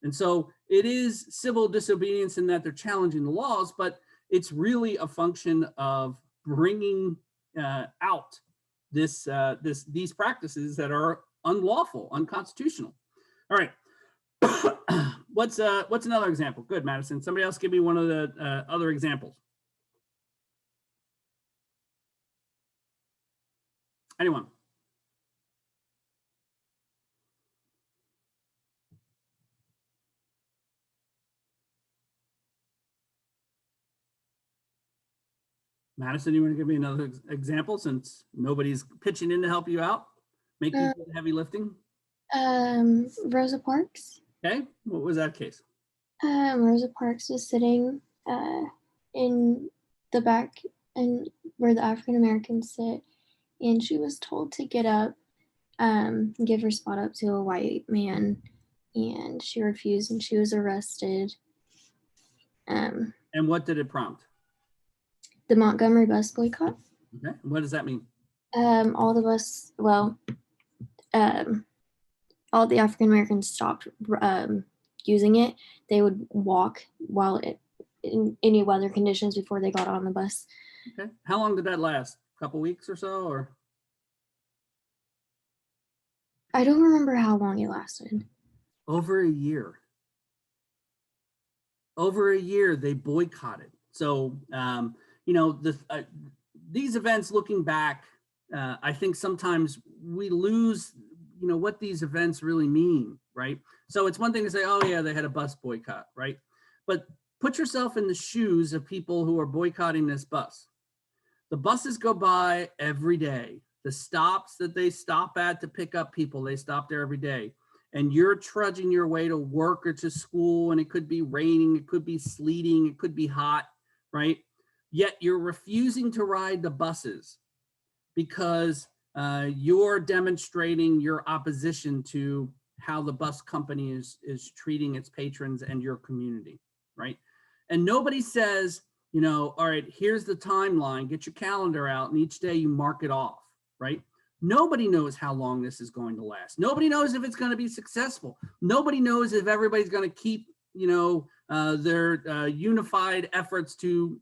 And so it is civil disobedience in that they're challenging the laws, but it's really a function of bringing out these practices that are unlawful, unconstitutional. All right. What's another example? Good, Madison. Somebody else give me one of the other examples. Anyone? Madison, you want to give me another example since nobody's pitching in to help you out? Make you do the heavy lifting? Rosa Parks. Okay, what was that case? Rosa Parks was sitting in the back and where the African Americans sit, and she was told to get up, give her spot up to a white man, and she refused, and she was arrested. And what did it prompt? The Montgomery bus boycott. Okay, what does that mean? All the African Americans stopped using it. They would walk while in any weather conditions before they got on the bus. Okay, how long did that last? A couple weeks or so, or? I don't remember how long it lasted. Over a year. Over a year, they boycotted. So, these events, looking back, I think sometimes we lose, what these events really mean, right? So it's one thing to say, oh yeah, they had a bus boycott, right? But put yourself in the shoes of people who are boycotting this bus. The buses go by every day. The stops that they stop at to pick up people, they stop there every day. And you're trudging your way to work or to school, and it could be raining, it could be sleeting, it could be hot, right? Yet you're refusing to ride the buses because you're demonstrating your opposition to how the bus company is treating its patrons and your community, right? And nobody says, all right, here's the timeline, get your calendar out, and each day you mark it off, right? Nobody knows how long this is going to last. Nobody knows if it's going to be successful. Nobody knows if everybody's going to keep, their unified efforts to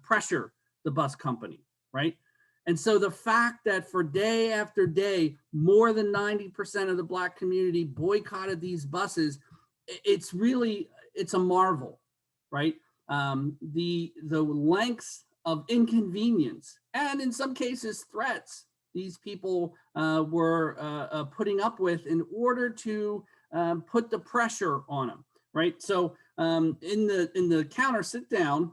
pressure the bus company, right? And so the fact that for day after day, more than 90% of the Black community boycotted these buses, it's a marvel, right? The lengths of inconvenience and in some cases threats these people were putting up with in order to put the pressure on them, right? So in the counter sit down,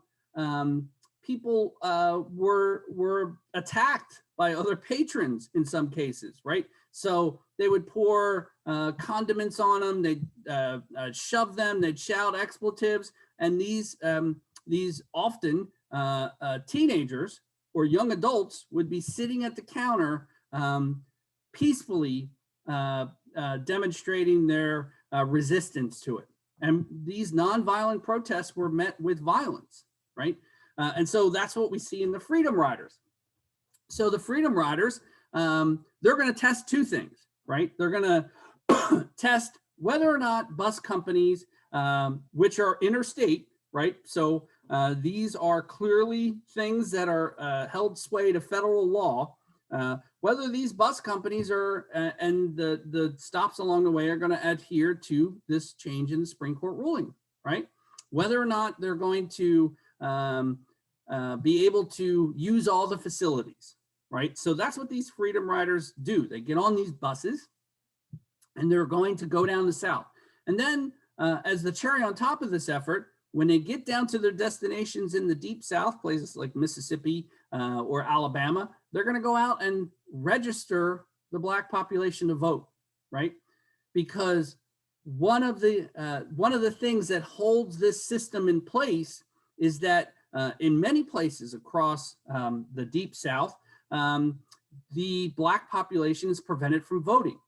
people were attacked by other patrons in some cases, right? So they would pour condiments on them, they'd shove them, they'd shout expletives, and these often teenagers or young adults would be sitting at the counter peacefully demonstrating their resistance to it. And these nonviolent protests were met with violence, right? And so that's what we see in the Freedom Riders. So the Freedom Riders, they're going to test two things, right? They're going to test whether or not bus companies, which are interstate, right? So these are clearly things that are held sway to federal law, whether these bus companies are and the stops along the way are going to adhere to this change in the Supreme Court ruling, right? Whether or not they're going to be able to use all the facilities, right? So that's what these Freedom Riders do. They get on these buses and they're going to go down the South. And then as the cherry on top of this effort, when they get down to their destinations in the Deep South, places like Mississippi or Alabama, they're going to go out and register the Black population to vote, right? Because one of the things that holds this system in place is that in many places across the Deep South, the Black population is prevented from voting,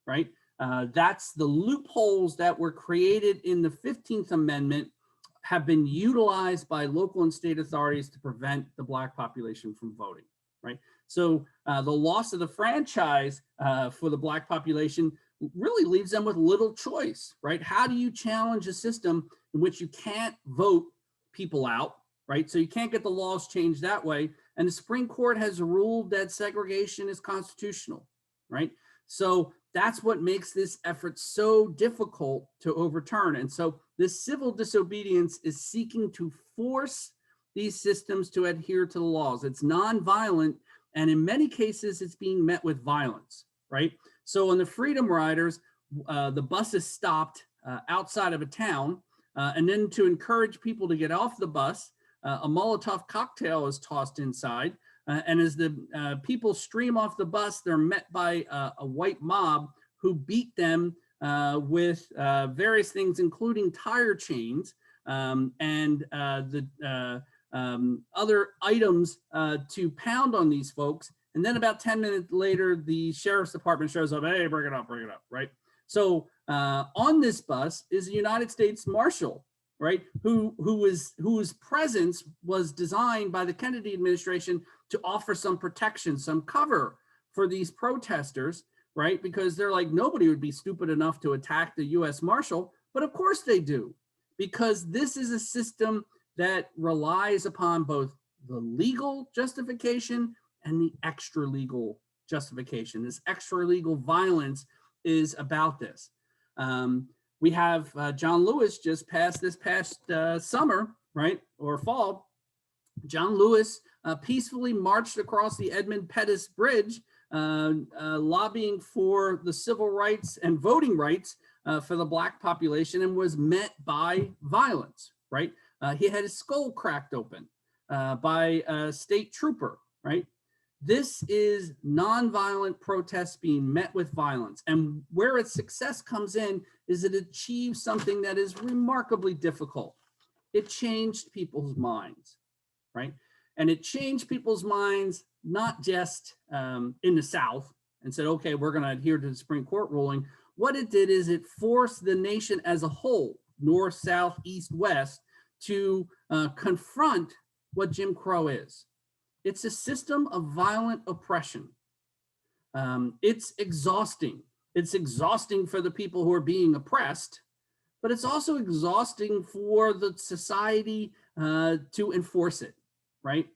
right? That's the loopholes that were created in the 15th Amendment have been utilized by local and state authorities to prevent the Black population from voting, right? So the loss of the franchise for the Black population really leaves them with little choice, right? How do you challenge a system in which you can't vote people out, right? So you can't get the laws changed that way. And the Supreme Court has ruled that segregation is constitutional, right? So that's what makes this effort so difficult to overturn. And so this civil disobedience is seeking to force these systems to adhere to the laws. It's nonviolent, and in many cases, it's being met with violence, right? So on the Freedom Riders, the bus is stopped outside of a town, and then to encourage people to get off the bus, a Molotov cocktail is tossed inside. And as the people stream off the bus, they're met by a white mob who beat them with various things, including tire chains and the other items to pound on these folks. And then about 10 minutes later, the sheriff's department shows up, hey, bring it up, right? So on this bus is a United States Marshal, right? Whose presence was designed by the Kennedy administration to offer some protection, some cover for these protesters, right? Because they're like, nobody would be stupid enough to attack the US Marshal, but of course they do, because this is a system that relies upon both the legal justification and the extra legal justification. This extra legal violence is about this. We have John Lewis just passed this past summer, right, or fall. John Lewis peacefully marched across the Edmund Pettus Bridge, lobbying for the civil rights and voting rights for the Black population, and was met by violence, right? He had his skull cracked open by a state trooper, right? This is nonviolent protests being met with violence. And where its success comes in is it achieves something that is remarkably difficult. It changed people's minds, right? And it changed people's minds, not just in the South and said, okay, we're going to adhere to the Supreme Court ruling. What it did is it forced the nation as a whole, North, South, East, West, to confront what Jim Crow is. It's a system of violent oppression. It's exhausting. It's exhausting for the people who are being oppressed, but it's also exhausting for the society to enforce it, right?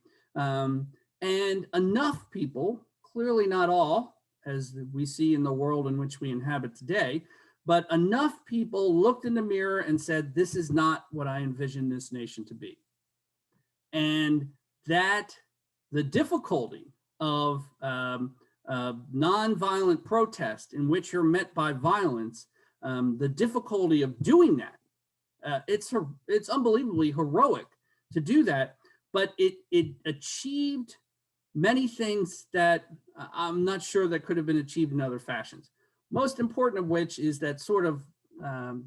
And enough people, clearly not all, as we see in the world in which we inhabit today, but enough people looked in the mirror and said, this is not what I envision this nation to be. And that the difficulty of nonviolent protest in which you're met by violence, the difficulty of doing that, it's unbelievably heroic to do that, but it achieved many things that I'm not sure that could have been achieved in other fashions. Most important of which is that sort of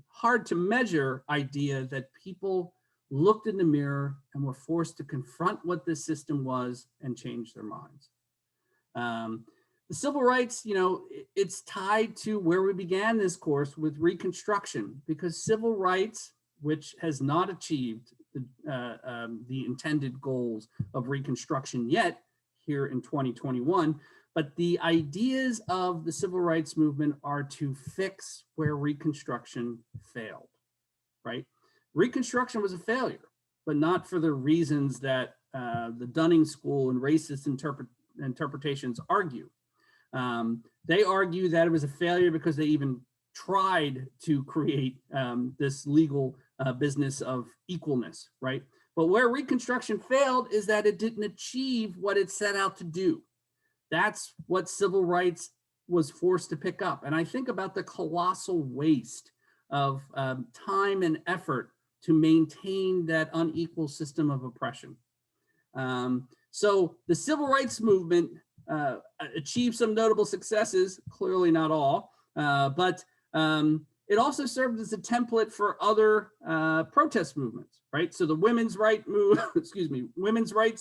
hard to measure idea that people looked in the mirror and were forced to confront what this system was and change their minds. The civil rights, it's tied to where we began this course with Reconstruction, because civil rights, which has not achieved the intended goals of Reconstruction yet here in 2021, but the ideas of the civil rights movement are to fix where Reconstruction failed, right? Reconstruction was a failure, but not for the reasons that the Dunning School and racist interpretations argue. They argue that it was a failure because they even tried to create this legal business of equalness, right? But where Reconstruction failed is that it didn't achieve what it set out to do. That's what civil rights was forced to pick up. And I think about the colossal waste of time and effort to maintain that unequal system of oppression. So the civil rights movement achieved some notable successes, clearly not all, but it also served as a template for other protest movements, right? So the women's rights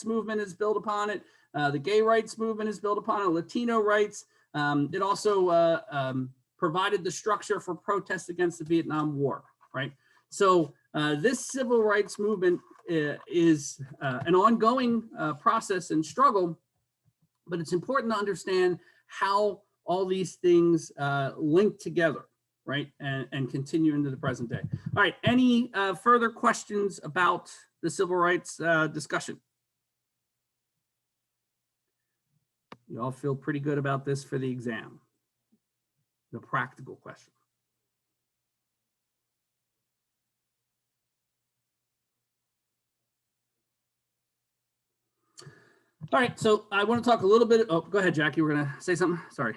movement is built upon it. The gay rights movement is built upon it. Latino rights. It also provided the structure for protests against the Vietnam War, right? So this civil rights movement is an ongoing process and struggle, but it's important to understand how all these things link together, right? And continue into the present day. All right, any further questions about the civil rights discussion? You all feel pretty good about this for the exam, the practical question. All right, so I want to talk a little bit. Oh, go ahead, Jackie. We're going to say something. Sorry.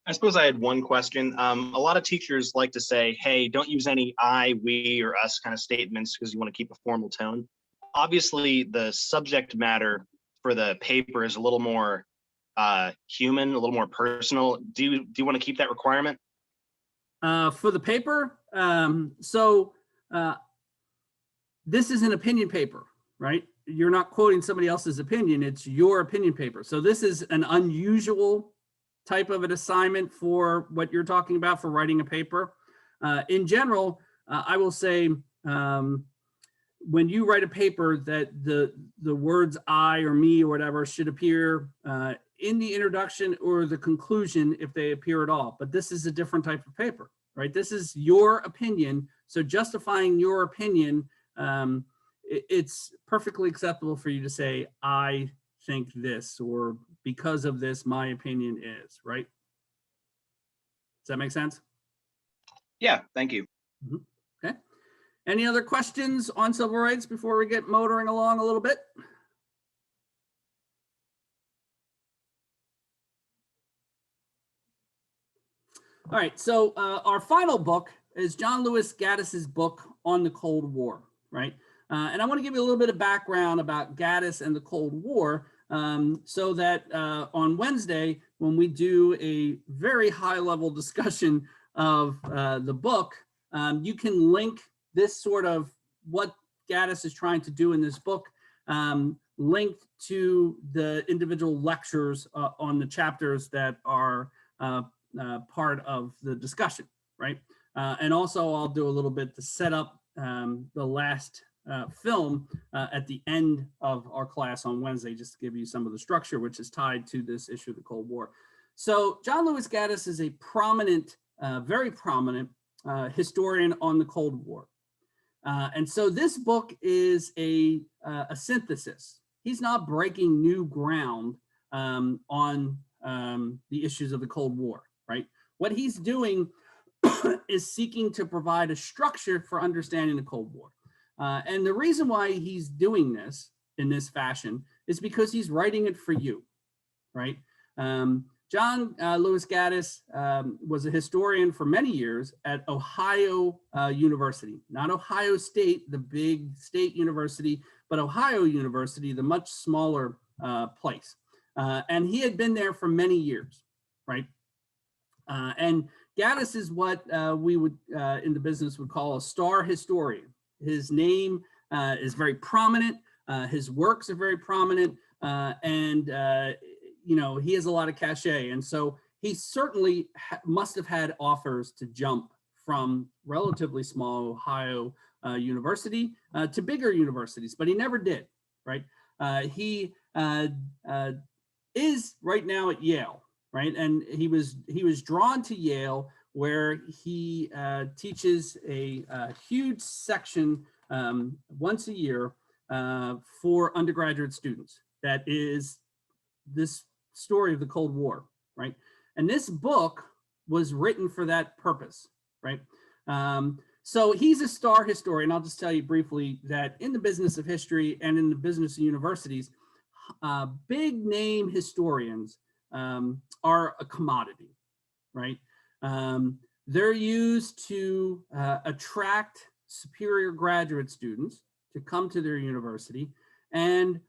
I suppose I had one question. A lot of teachers like to say, hey, don't use any I, we, or us kind of statements because you want to keep a formal tone. Obviously, the subject matter for the paper is a little more human, a little more personal. Do you want to keep that requirement? For the paper, this is an opinion paper, right? You're not quoting somebody else's opinion, it's your opinion paper. So this is an unusual type of an assignment for what you're talking about for writing a paper. In general, I will say, when you write a paper, that the words I or me or whatever should appear in the introduction or the conclusion if they appear at all. But this is a different type of paper, right? This is your opinion. So justifying your opinion, it's perfectly acceptable for you to say, I think this, or because of this, my opinion is, right? Does that make sense? Yeah, thank you. Mm-hmm. Okay. Any other questions on civil rights before we get motoring along a little bit? All right, so our final book is John Lewis Gaddis's book on the Cold War, right? And I want to give you a little bit of background about Gaddis and the Cold War, so that on Wednesday, when we do a very high-level discussion of the book, you can link this sort of what Gaddis is trying to do in this book, linked to the individual lectures on the chapters that are part of the discussion, right? And also I'll do a little bit to set up the last film at the end of our class on Wednesday, just to give you some of the structure, which is tied to this issue of the Cold War. So John Lewis Gaddis is a prominent, very prominent historian on the Cold War. And so this book is a synthesis he's not breaking new ground on the issues of the Cold War, right? What he's doing is seeking to provide a structure for understanding the Cold War. And the reason why he's doing this in this fashion is because he's writing it for you, right? John Lewis Gaddis was a historian for many years at Ohio University, not Ohio State, the big state university, but Ohio University, the much smaller place. And he had been there for many years, right? And Gaddis is what we would in the business would call a star historian. His name is very prominent. His works are very prominent, and you know, he has a lot of cachet. And so he certainly must have had offers to jump from relatively small Ohio university to bigger universities, but he never did, right? He is right now at Yale, right? And he was drawn to Yale, where he teaches a huge section once a year for undergraduate students. That is this story of the Cold War, right? And this book was written for that purpose, right? So he's a star historian. I'll just tell you briefly that in the business of history and in the business of universities, big name historians are a commodity, right? They're used to attract superior graduate students to come to their university. And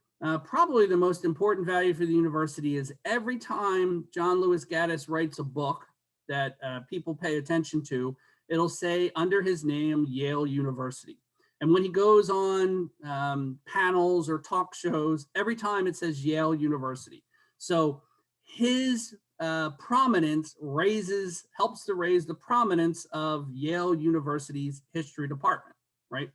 probably the most important value for the university is every time John Lewis Gaddis writes a book that people pay attention to, it'll say under his name, Yale University. And when he goes on panels or talk shows, every time it says Yale University. So his prominence helps to raise the prominence of Yale University's history department, right?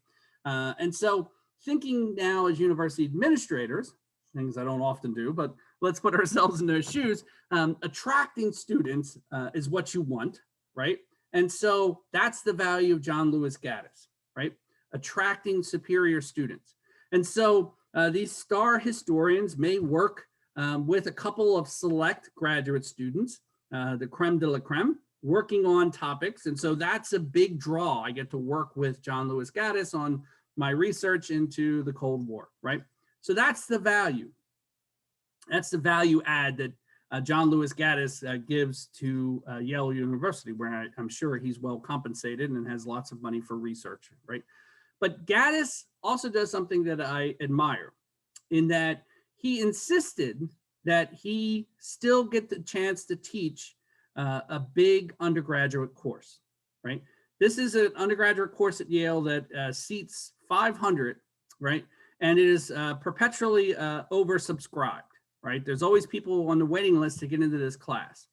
And so thinking now as university administrators, things I don't often do, but let's put ourselves in their shoes, attracting students is what you want, right? And so that's the value of John Lewis Gaddis, right? Attracting superior students. And so these star historians may work with a couple of select graduate students, the creme de la creme, working on topics. And so that's a big draw. I get to work with John Lewis Gaddis on my research into the Cold War, right? So that's the value. That's the value add that John Lewis Gaddis gives to Yale University, where I'm sure he's well compensated and has lots of money for research, right? But Gaddis also does something that I admire, in that he insisted that he still get the chance to teach a big undergraduate course, right? This is an undergraduate course at Yale that seats 500, right? And it is perpetually oversubscribed, right? There's always people on the waiting list to get into this class.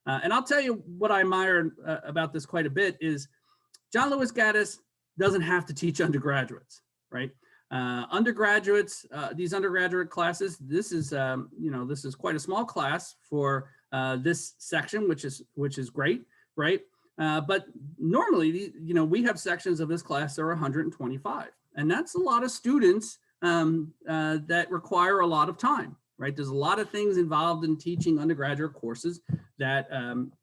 And I'll tell you what I admire about this quite a bit is John Lewis Gaddis doesn't have to teach undergraduates, right? Undergraduates, these undergraduate classes, this is this is quite a small class for this section, which is great, right? But normally, we have sections of this class that are 125, and that's a lot of students that require a lot of time, right? There's a lot of things involved in teaching undergraduate courses that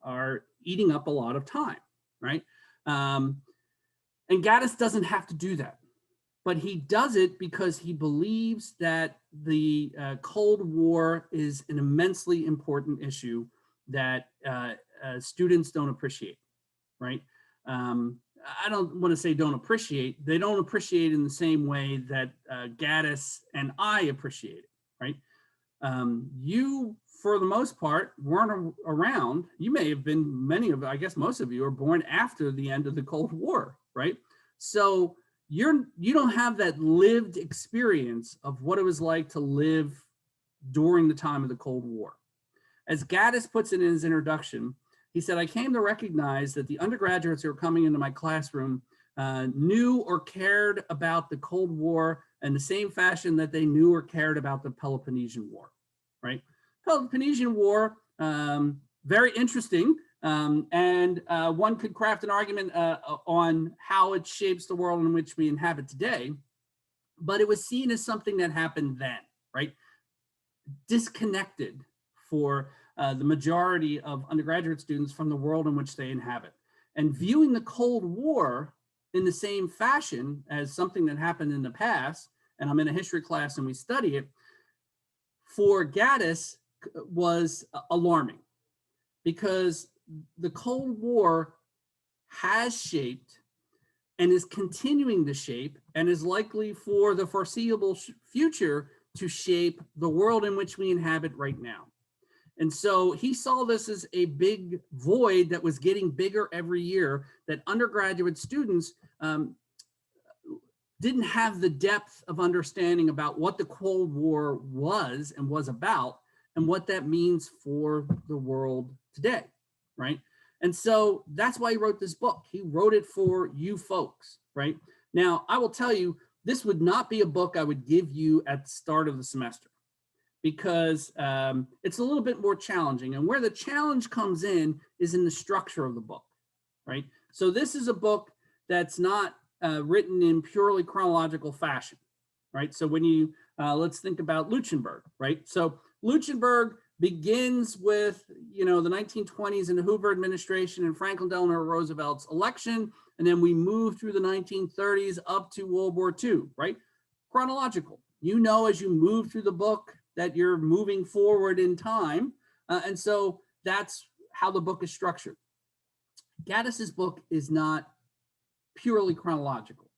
are eating up a lot of time, right? And Gaddis doesn't have to do that, but he does it because he believes that the Cold War is an immensely important issue that students don't appreciate, right? I don't want to say don't appreciate. They don't appreciate in the same way that Gaddis and I appreciate it, right? You, for the most part, weren't around. You may have been, I guess most of you are born after the end of the Cold War, right? So you don't have that lived experience of what it was like to live during the time of the Cold War. As Gaddis puts it in his introduction, he said, I came to recognize that the undergraduates who were coming into my classroom knew or cared about the Cold War in the same fashion that they knew or cared about the Peloponnesian War, right? Peloponnesian War, very interesting. And one could craft an argument on how it shapes the world in which we inhabit today, but it was seen as something that happened then, right? Disconnected for the majority of undergraduate students from the world in which they inhabit. And viewing the Cold War in the same fashion as something that happened in the past, and I'm in a history class and we study it, for Gaddis was alarming, because the Cold War has shaped and is continuing to shape and is likely for the foreseeable future to shape the world in which we inhabit right now. And so he saw this as a big void that was getting bigger every year, that undergraduate students didn't have the depth of understanding about what the Cold War was and was about, and what that means for the world today, right? And so that's why he wrote this book. He wrote it for you folks, right? Now, I will tell you, this would not be a book I would give you at the start of the semester, because it's a little bit more challenging. And where the challenge comes in is in the structure of the book, right? So this is a book that's not written in purely chronological fashion, right? So when you, let's think about Luchenberg, right? So Luchenberg begins with, the 1920s and the Hoover administration and Franklin Delano Roosevelt's election, and then we move through the 1930s up to World War II, right? Chronological. As you move through the book that you're moving forward in time, and so that's how the book is structured. Gaddis's book is not purely chronological.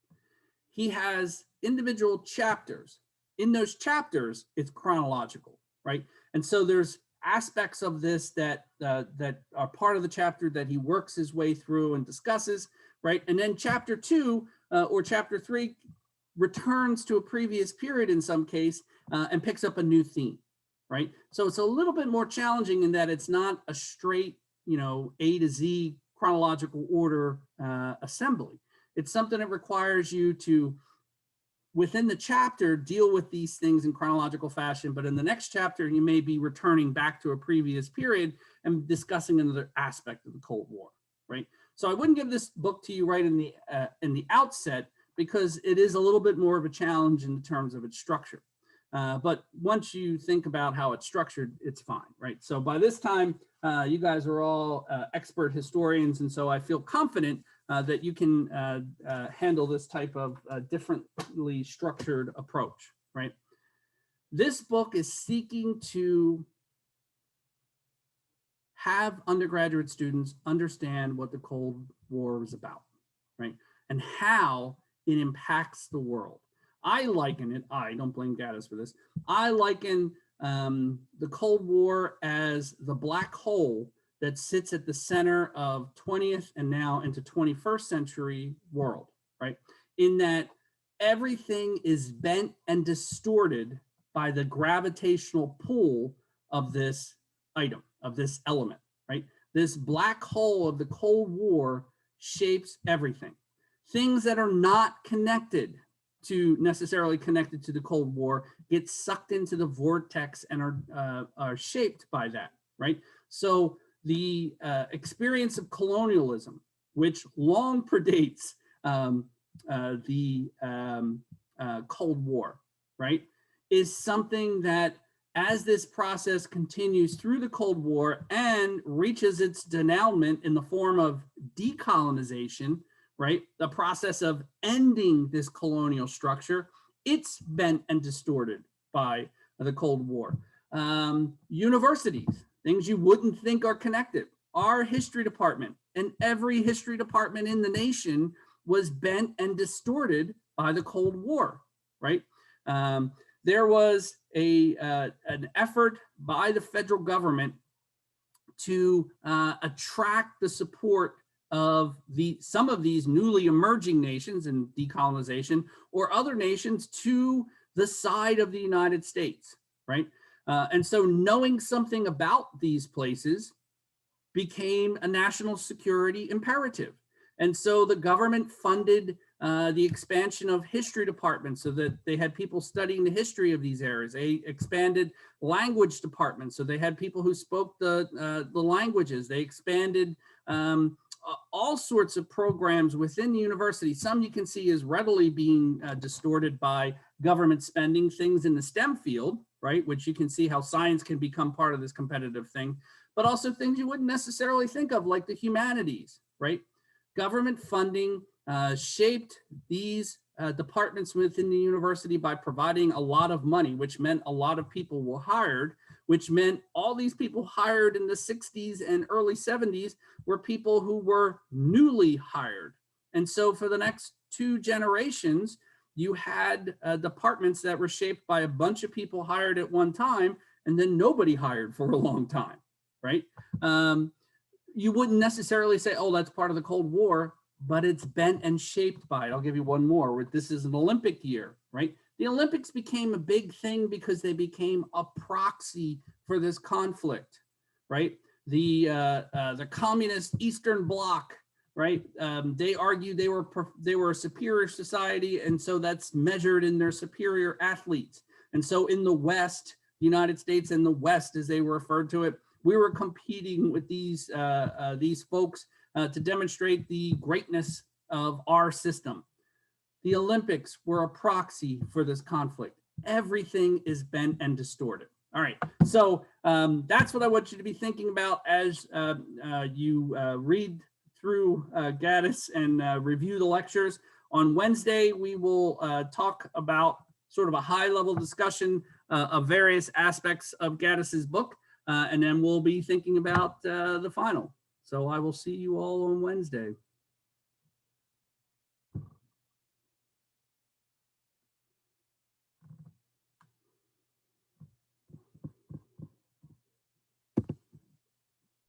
He has individual chapters. In those chapters, it's chronological, right? And so there's aspects of this that are part of the chapter that he works his way through and discusses, right? And then chapter 2 or chapter 3 returns to a previous period in some case and picks up a new theme, right? So it's a little bit more challenging in that it's not a straight, A to Z chronological order assembly. It's something that requires you to, within the chapter, deal with these things in chronological fashion, but in the next chapter, you may be returning back to a previous period and discussing another aspect of the Cold War, right? So I wouldn't give this book to you right in the outset, because it is a little bit more of a challenge in terms of its structure. But once you think about how it's structured, it's fine, right? So by this time, you guys are all expert historians, and so I feel confident that you can handle this type of differently structured approach, right? This book is seeking to have undergraduate students understand what the Cold War is about, right? And how it impacts the world. I liken it, I don't blame Gaddis for this, I liken the Cold War as the black hole that sits at the center of 20th and now into 21st century world, right? In that everything is bent and distorted by the gravitational pull of this item, of this element, right? This black hole of the Cold War shapes everything. Things that are not necessarily connected to the Cold War get sucked into the vortex and are shaped by that, right? So the experience of colonialism, which long predates the Cold War, right, is something that, as this process continues through the Cold War and reaches its denouement in the form of decolonization, right, the process of ending this colonial structure, it's bent and distorted by the Cold War. Universities, things you wouldn't think are connected. Our history department and every history department in the nation was bent and distorted by the Cold War, right? There was an effort by the federal government to attract the support of some of these newly emerging nations in decolonization, or other nations, to the side of the United States, right? And so knowing something about these places became a national security imperative. And so the government funded the expansion of history departments so that they had people studying the history of these areas. They expanded language departments, so they had people who spoke the languages. They expanded all sorts of programs within the university. Some you can see is readily being distorted by government spending, things in the STEM field, right? Which you can see how science can become part of this competitive thing, but also things you wouldn't necessarily think of, like the humanities, right? Government funding shaped these departments within the university by providing a lot of money, which meant a lot of people were hired, which meant all these people hired in the 60s and early 70s were people who were newly hired. And so for the next 2 generations, you had departments that were shaped by a bunch of people hired at one time, and then nobody hired for a long time, right? You wouldn't necessarily say, oh, that's part of the Cold War, but it's bent and shaped by it. I'll give you one more. This is an Olympic year, right? The Olympics became a big thing because they became a proxy for this conflict, right? The communist Eastern Bloc, right? They argued they were a superior society, and so that's measured in their superior athletes. And so in the West, the United States and the West, as they were referred to it, we were competing with these folks to demonstrate the greatness of our system. The Olympics were a proxy for this conflict. Everything is bent and distorted. All right, so that's what I want you to be thinking about as you read through Gaddis and review the lectures. On Wednesday, we will talk about sort of a high-level discussion of various aspects of Gaddis's book, and then we'll be thinking about the final. So I will see you all on Wednesday.